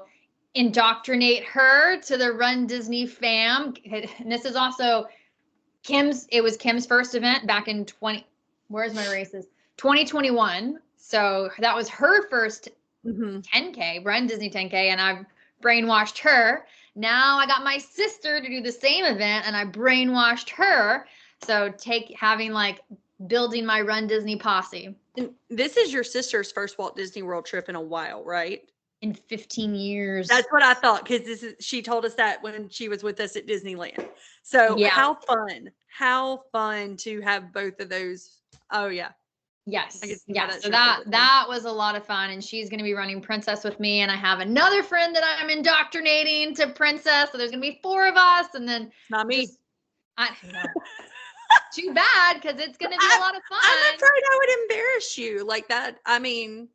indoctrinate her to the Run Disney fam. And this is also it was Kim's first event back in 2021. So that was her first 10K, Run Disney 10K, and I've brainwashed her. Now I got my sister to do the same event, and I brainwashed her. So building my Run Disney posse. And this is your sister's first Walt Disney World trip in a while, right? In 15 years. That's what I thought, because she told us that when she was with us at Disneyland. So Yeah. How fun to have both of those. Oh yeah. Yes. Yeah. So that was a lot of fun. And she's going to be running Princess with me. And I have another friend that I'm indoctrinating to Princess. So there's going to be 4 of us. And then not me. I know. Too bad, because it's going to be a lot of fun. I'm afraid I would embarrass you like that. I mean,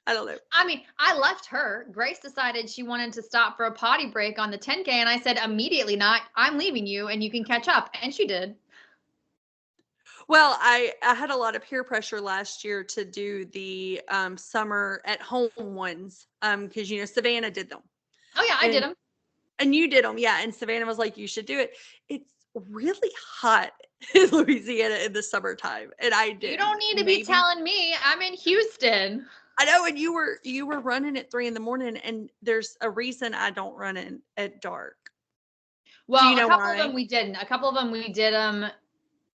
I don't know. I mean, I left her. Grace decided she wanted to stop for a potty break on the 10K. And I said, immediately not. I'm leaving you and you can catch up. And she did. Well, I had a lot of peer pressure last year to do the summer at home ones because, Savannah did them. Oh, yeah, I did them. And you did them. Yeah. And Savannah was like, you should do it. It's really hot in Louisiana in the summertime. And I did. You don't need to be telling me. I'm in Houston. I know, and you were running at 3 a.m, and there's a reason I don't run at dark. Well, a couple of them we didn't. A couple of them we did them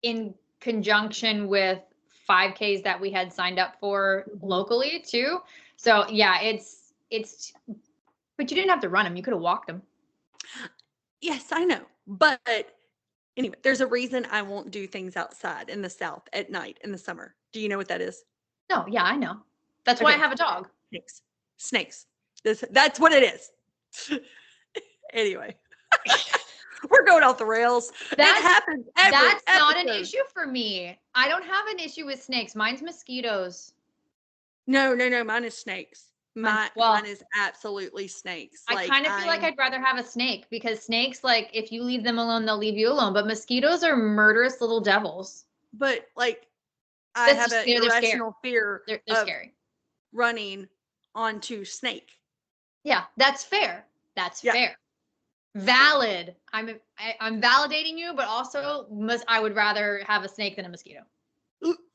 in conjunction with 5Ks that we had signed up for locally too. So yeah, it's. But you didn't have to run them. You could have walked them. Yes, I know. But anyway, there's a reason I won't do things outside in the South at night in the summer. Do you know what that is? No. Yeah, I know. That's why I have a dog. Snakes. That's what it is. Anyway, we're going off the rails. That happens. That's not an issue for me. I don't have an issue with snakes. Mine's mosquitoes. No. Mine is snakes. Mine is absolutely snakes. I kind of feel like I'd rather have a snake, because snakes, like, if you leave them alone, they'll leave you alone. But mosquitoes are murderous little devils. But I have an irrational fear. They're scary. Running onto snake. Yeah, that's fair. That's fair. Valid. I'm validating you, but also I would rather have a snake than a mosquito.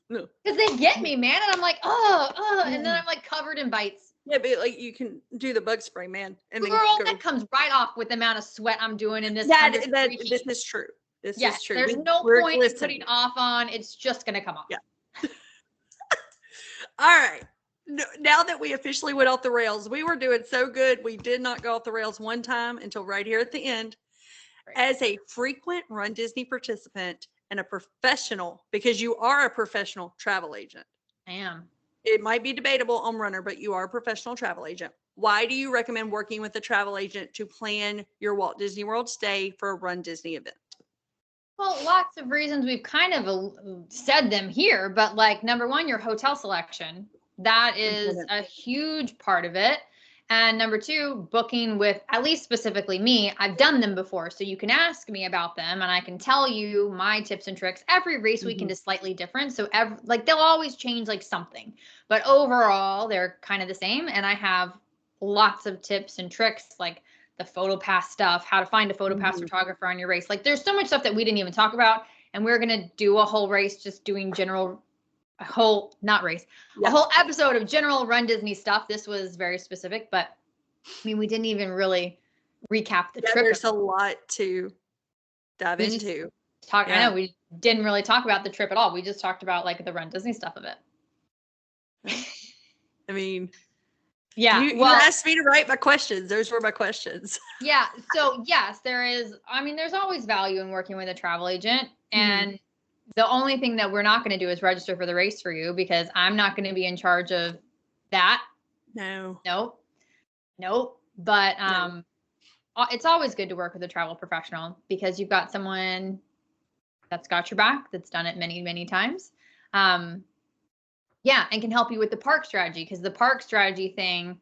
No. Because they get me, man, and I'm like, and then I'm like covered in bites. Yeah, but you can do the bug spray, man. And girl, that comes right off with the amount of sweat I'm doing in this. This is true. This is true. There's no point in putting off on. It's just gonna come off. Yeah. All right. Now that we officially went off the rails, we were doing so good. We did not go off the rails one time until right here at the end. Right. As a frequent Run Disney participant and a professional, because you are a professional travel agent. I am. It might be debatable on Runner, but you are a professional travel agent. Why do you recommend working with a travel agent to plan your Walt Disney World stay for a Run Disney event? Well, lots of reasons. We've kind of said them here, but number one, your hotel selection. That is a huge part of it. And number two, booking with, at least specifically me, I've done them before. So you can ask me about them and I can tell you my tips and tricks. Every race weekend is slightly different. So they'll always change something, but overall they're kind of the same. And I have lots of tips and tricks, like the PhotoPass stuff, how to find a PhotoPass photographer on your race. There's so much stuff that we didn't even talk about. And we're going to do a whole race just doing a whole episode of general Run Disney stuff. This was very specific, but I mean, we didn't even really recap the trip. There's a lot to dive into. I know we didn't really talk about the trip at all. We just talked about the Run Disney stuff of it. I mean, yeah. You asked me to write my questions. Those were my questions. Yeah. So yes, there's always value in working with a travel agent, and the only thing that we're not going to do is register for the race for you, because I'm not going to be in charge of that. No. But it's always good to work with a travel professional, because you've got someone that's got your back, that's done it many, many times. And can help you with the park strategy, because the park strategy thing,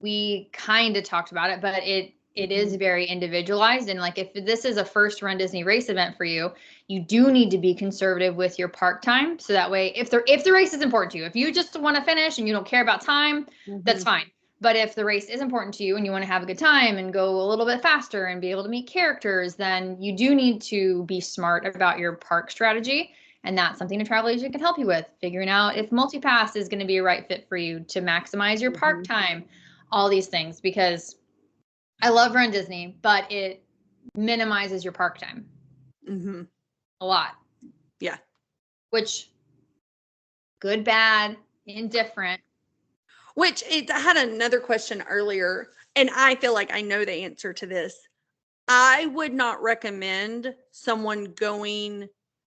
we kind of talked about it, but it is very individualized. And if this is a first Run Disney race event for you, you do need to be conservative with your park time. So that way, if the race is important to you, if you just want to finish and you don't care about time, that's fine. But if the race is important to you and you want to have a good time and go a little bit faster and be able to meet characters, then you do need to be smart about your park strategy. And that's something a travel agent can help you with, figuring out if multipass is going to be a right fit for you to maximize your park time, all these things, because I love Run Disney, but it minimizes your park time a lot. Yeah. Which, good, bad, indifferent. Which I had another question earlier, and I feel like I know the answer to this. I would not recommend someone going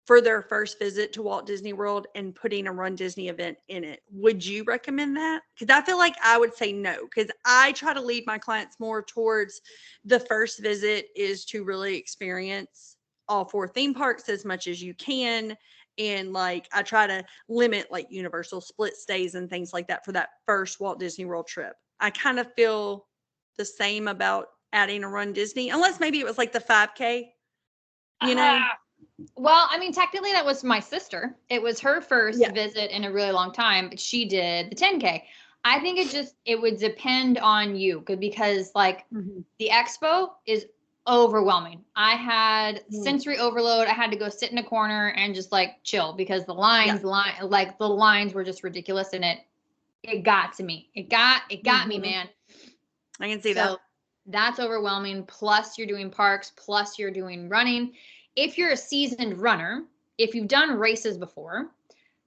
for their first visit to Walt Disney World and putting a Run Disney event in it. Would you recommend that? Because I feel like I would say no, because I try to lead my clients more towards the first visit is to really experience all 4 theme parks as much as you can. And like, I try to limit like Universal split stays and things like that for that first Walt Disney World trip. I kind of feel the same about adding a Run Disney, unless maybe it was like the 5K, you know? Well, I mean, technically that was my sister. It was her first visit in a really long time, but she did the 10K. I think it would depend on you, because like the expo is overwhelming. I had sensory overload. I had to go sit in a corner and just like chill because the lines were just ridiculous, and it got to me. It got me, man. I can see that. That's overwhelming. Plus you're doing parks, plus you're doing running. If you're a seasoned runner, if you've done races before,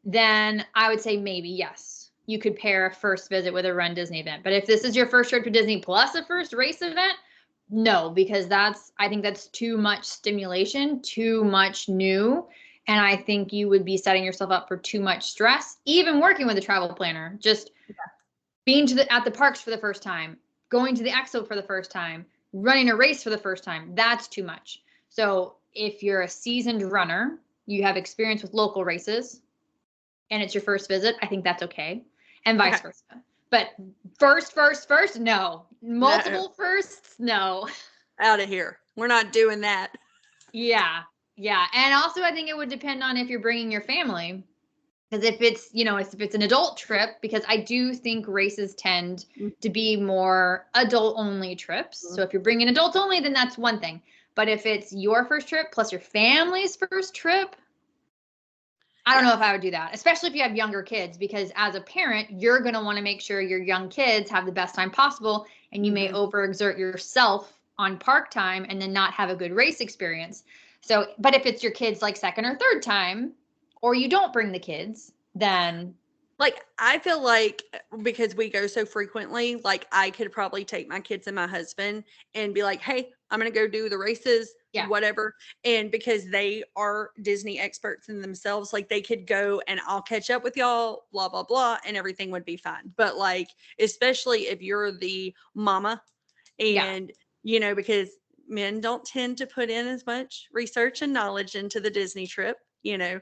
then I would say maybe yes, you could pair a first visit with a Run Disney event. But if this is your first trip to Disney plus a first race event, no, because I think that's too much stimulation, too much new. And I think you would be setting yourself up for too much stress, even working with a travel planner, just being at the parks for the first time, going to the expo for the first time, running a race for the first time. That's too much. So if you're a seasoned runner, you have experience with local races, and it's your first visit, I think that's okay, and vice versa. But first, no. Multiple firsts, no. Out of here. We're not doing that. Yeah. And also, I think it would depend on if you're bringing your family. Because if it's an adult trip, because I do think races tend to be more adult-only trips. So if you're bringing adults only, then that's one thing. But if it's your first trip plus your family's first trip, I don't know if I would do that, especially if you have younger kids, because as a parent, you're going to want to make sure your young kids have the best time possible, and you may overexert yourself on park time and then not have a good race experience. So, but if it's your kids like second or third time, or you don't bring the kids, then like, I feel like because we go so frequently, like I could probably take my kids and my husband and be like, hey, I'm going to go do the races, whatever. And because they are Disney experts in themselves, like they could go and I'll catch up with y'all, blah, blah, blah, and everything would be fine. But like, especially if you're the mama and, because men don't tend to put in as much research and knowledge into the Disney trip, I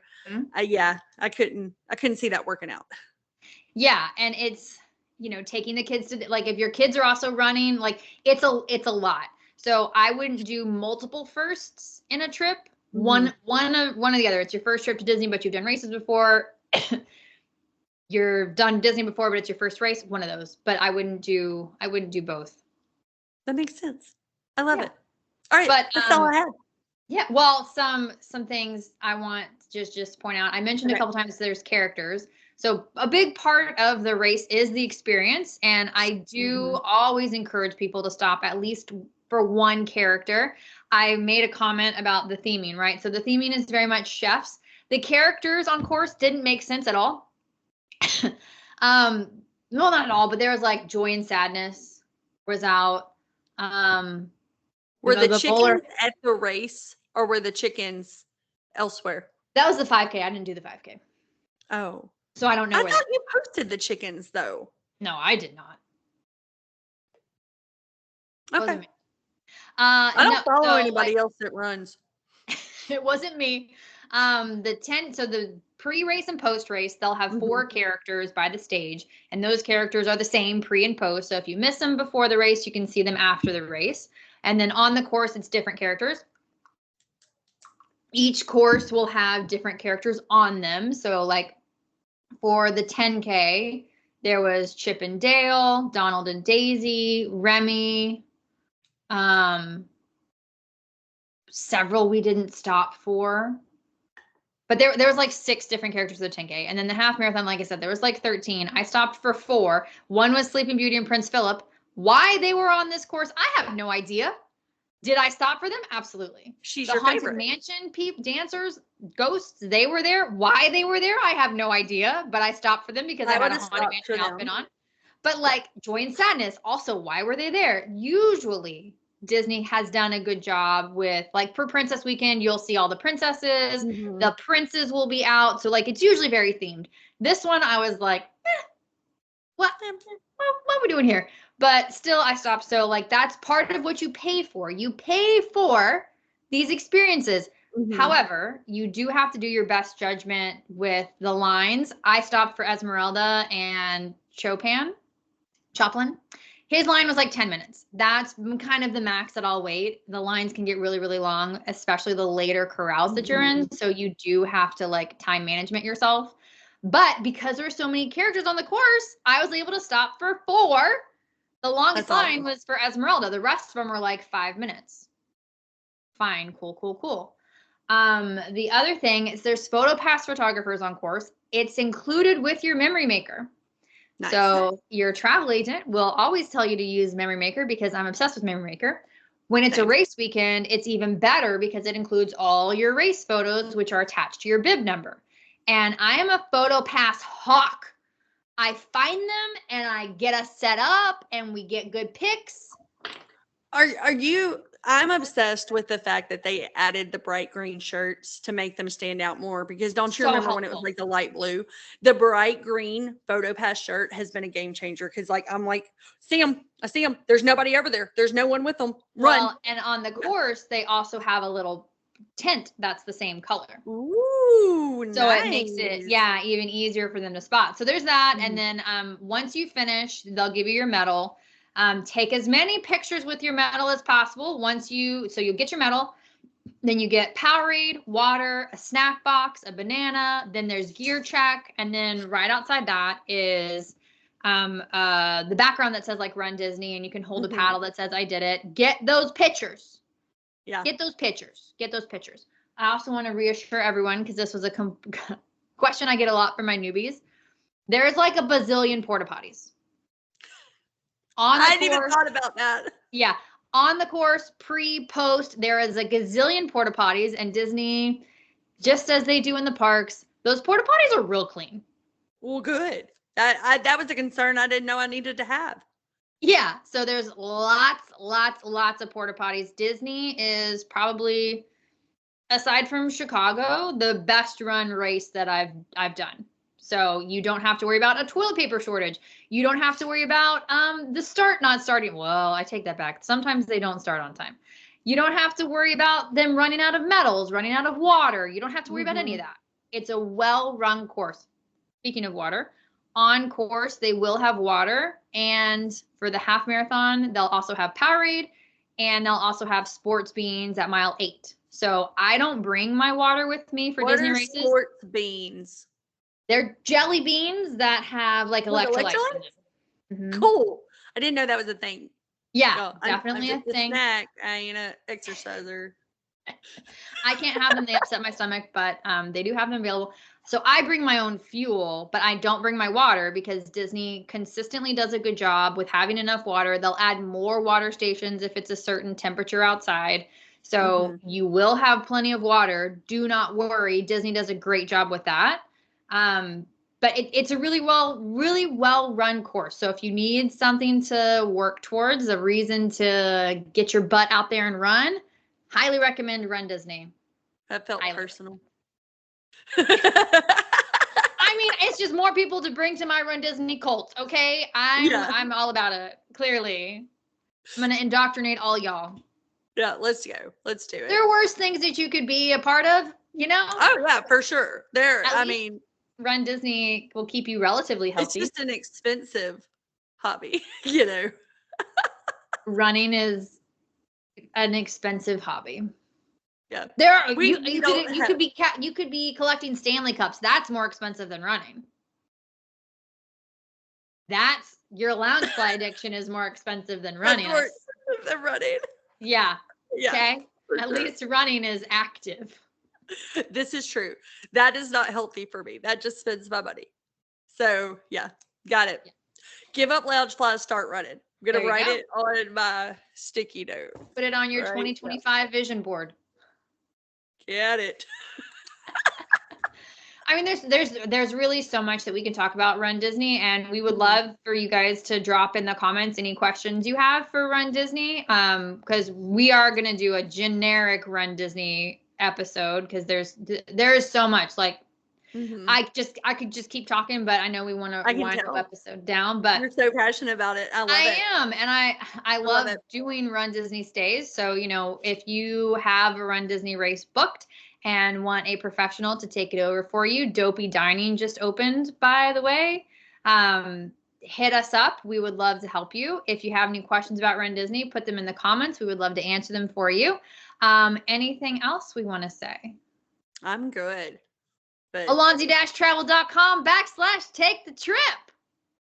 couldn't see that working out. Yeah. And it's, taking the kids to, like, if your kids are also running, like it's a lot. So I wouldn't do multiple firsts in a trip. One or the other. It's your first trip to Disney, but you've done races before. You're done Disney before, but it's your first race. One of those. But I wouldn't do both. That makes sense. I love it. All right, but that's all I had. Yeah, well, some things I want to just point out. I mentioned a couple times there's characters. So a big part of the race is the experience, and I do always encourage people to stop at least for one character. I made a comment about the theming, right? So the theming is very much chefs. The characters on course didn't make sense at all. No, not at all, but there was like joy and sadness was out. Were the chickens at the race, or were the chickens elsewhere? That was the 5K. I didn't do the 5K. Oh. So I don't know. I thought you posted the chickens, though. No, I did not. Okay. I don't follow anybody else that runs. It wasn't me. So the pre-race and post-race, they'll have 4 characters by the stage, and those characters are the same pre and post. So if you miss them before the race, you can see them after the race. And then on the course, it's different characters. Each course will have different characters on them. So like for the 10K, There was Chip and Dale, Donald and Daisy, Remy, several we didn't stop for. But there was like 6 different characters for the 10K. And then the half marathon, like I said, there was like 13. I stopped for 4. One was Sleeping Beauty and Prince Philip. Why they were on this course, I have no idea. Did I stop for them? Absolutely. She's the your Haunted favorite. Mansion dancers, ghosts, they were there. Why they were there, I have no idea. But I stopped for them because I had a Haunted Mansion outfit on. But like Joy and Sadness, also, why were they there? Usually Disney has done a good job with, like, for Princess Weekend, you'll see all the princesses. Mhm. The princes will be out. So like it's usually very themed. This one I was like, what are we doing here? But still I stopped. So like that's part of what you pay for. You pay for these experiences. Mhm. However, you do have to do your best judgment with the lines. I stopped for Esmeralda and Choplin. His line was like 10 minutes. That's kind of the max that I'll wait. The lines can get really, really long, especially the later corrals that you're in. So you do have to like time management yourself. But because there were so many characters on the course, I was able to stop for 4. The longest line was for Esmeralda. The rest of them were like 5 minutes. Fine, cool. The other thing is there's PhotoPass photographers on course. It's included with your memory maker. Nice. So your travel agent will always tell you to use Memory Maker because I'm obsessed with Memory Maker. When it's a race weekend, it's even better because it includes all your race photos, which are attached to your bib number. And I am a PhotoPass hawk. I find them and I get us set up and we get good pics. Are you? I'm obsessed with the fact that they added the bright green shirts to make them stand out more, because don't you remember when it was like the light blue? The bright green PhotoPass shirt has been a game changer, because like I'm like, I see them. There's nobody over there. There's no one with them. Run. Well, and on the course, they also have a little tint that's the same color. Ooh, so nice. It makes it, even easier for them to spot. So there's that. And then once you finish, they'll give you your medal. Take as many pictures with your medal as possible. So you'll get your medal, then you get Powerade, water, a snack box, a banana, then there's gear check. And then right outside that is the background that says like Run Disney, and you can hold a paddle that says I did it. Get those pictures. Yeah. Get those pictures. I also want to reassure everyone, because this was a question I get a lot from my newbies. There's like a bazillion porta potties. I hadn't even thought about that. Yeah. On the course, pre, post, there is a gazillion porta potties, and Disney, just as they do in the parks, those porta potties are real clean. Well, good. That was a concern I didn't know I needed to have. Yeah. So there's lots of porta potties. Disney is probably, aside from Chicago, the best run race that I've done. So you don't have to worry about a toilet paper shortage. You don't have to worry about the start not starting. Well, I take that back. Sometimes they don't start on time. You don't have to worry about them running out of medals, running out of water. You don't have to worry about any of that. It's a well-run course. Speaking of water, on course, they will have water. And for the half marathon, they'll also have Powerade, and they'll also have sports beans at mile 8. So I don't bring my water with me for Disney races. Sports beans? They're jelly beans that have like electrolytes in them. Cool. I didn't know that was a thing. Yeah, definitely I'm a thing. Snack. I ain't an exerciser. I can't have them. They upset my stomach, but they do have them available. So I bring my own fuel, but I don't bring my water, because Disney consistently does a good job with having enough water. They'll add more water stations if it's a certain temperature outside. So you will have plenty of water. Do not worry. Disney does a great job with that. But it's a really well run course. So if you need something to work towards, a reason to get your butt out there and run, highly recommend Run Disney. That felt personal. I mean, it's just more people to bring to my Run Disney cult. Okay. I'm all about it. Clearly. I'm going to indoctrinate all y'all. Yeah, let's go. Let's do it. There are worse things that you could be a part of, you know? Oh yeah, for sure. Run Disney will keep you relatively healthy. It's just an expensive hobby, you know. Running is an expensive hobby. Yeah. You could be collecting Stanley Cups. That's more expensive than running. That's your lounge fly addiction is more expensive than running. More expensive than running. Yeah. Yeah. Okay. At least running is active. This is true. That is not healthy for me. That just spends my money. So yeah, got it. Yeah. Give up lounge flies, start running. I'm gonna There you write go. it on my sticky note. Put it on your Right 2025 vision board. Get it. I mean, there's really so much that we can talk about Run Disney, and we would love for you guys to drop in the comments any questions you have for Run Disney. Because we are gonna do a generic Run Disney episode because there is so much. Like I could just keep talking, but I know we want to wind the episode down. But you're so passionate about it. I love it. I am, and I love doing Run Disney stays. So if you have a Run Disney race booked and want a professional to take it over for you, Dopey Dining just opened, by the way. Hit us up. We would love to help you. If you have any questions about Run Disney, put them in the comments. We would love to answer them for you. Anything else we want to say? I'm good. But Alonzi-travel.com/take the trip.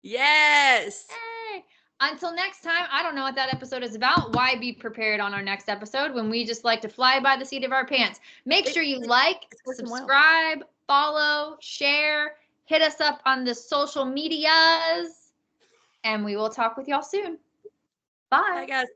Yes. Hey. Until next time, I don't know what that episode is about. Why be prepared on our next episode when we just like to fly by the seat of our pants? Make sure you like, subscribe, follow, share, hit us up on the social medias, and we will talk with y'all soon. Bye. Bye, guys.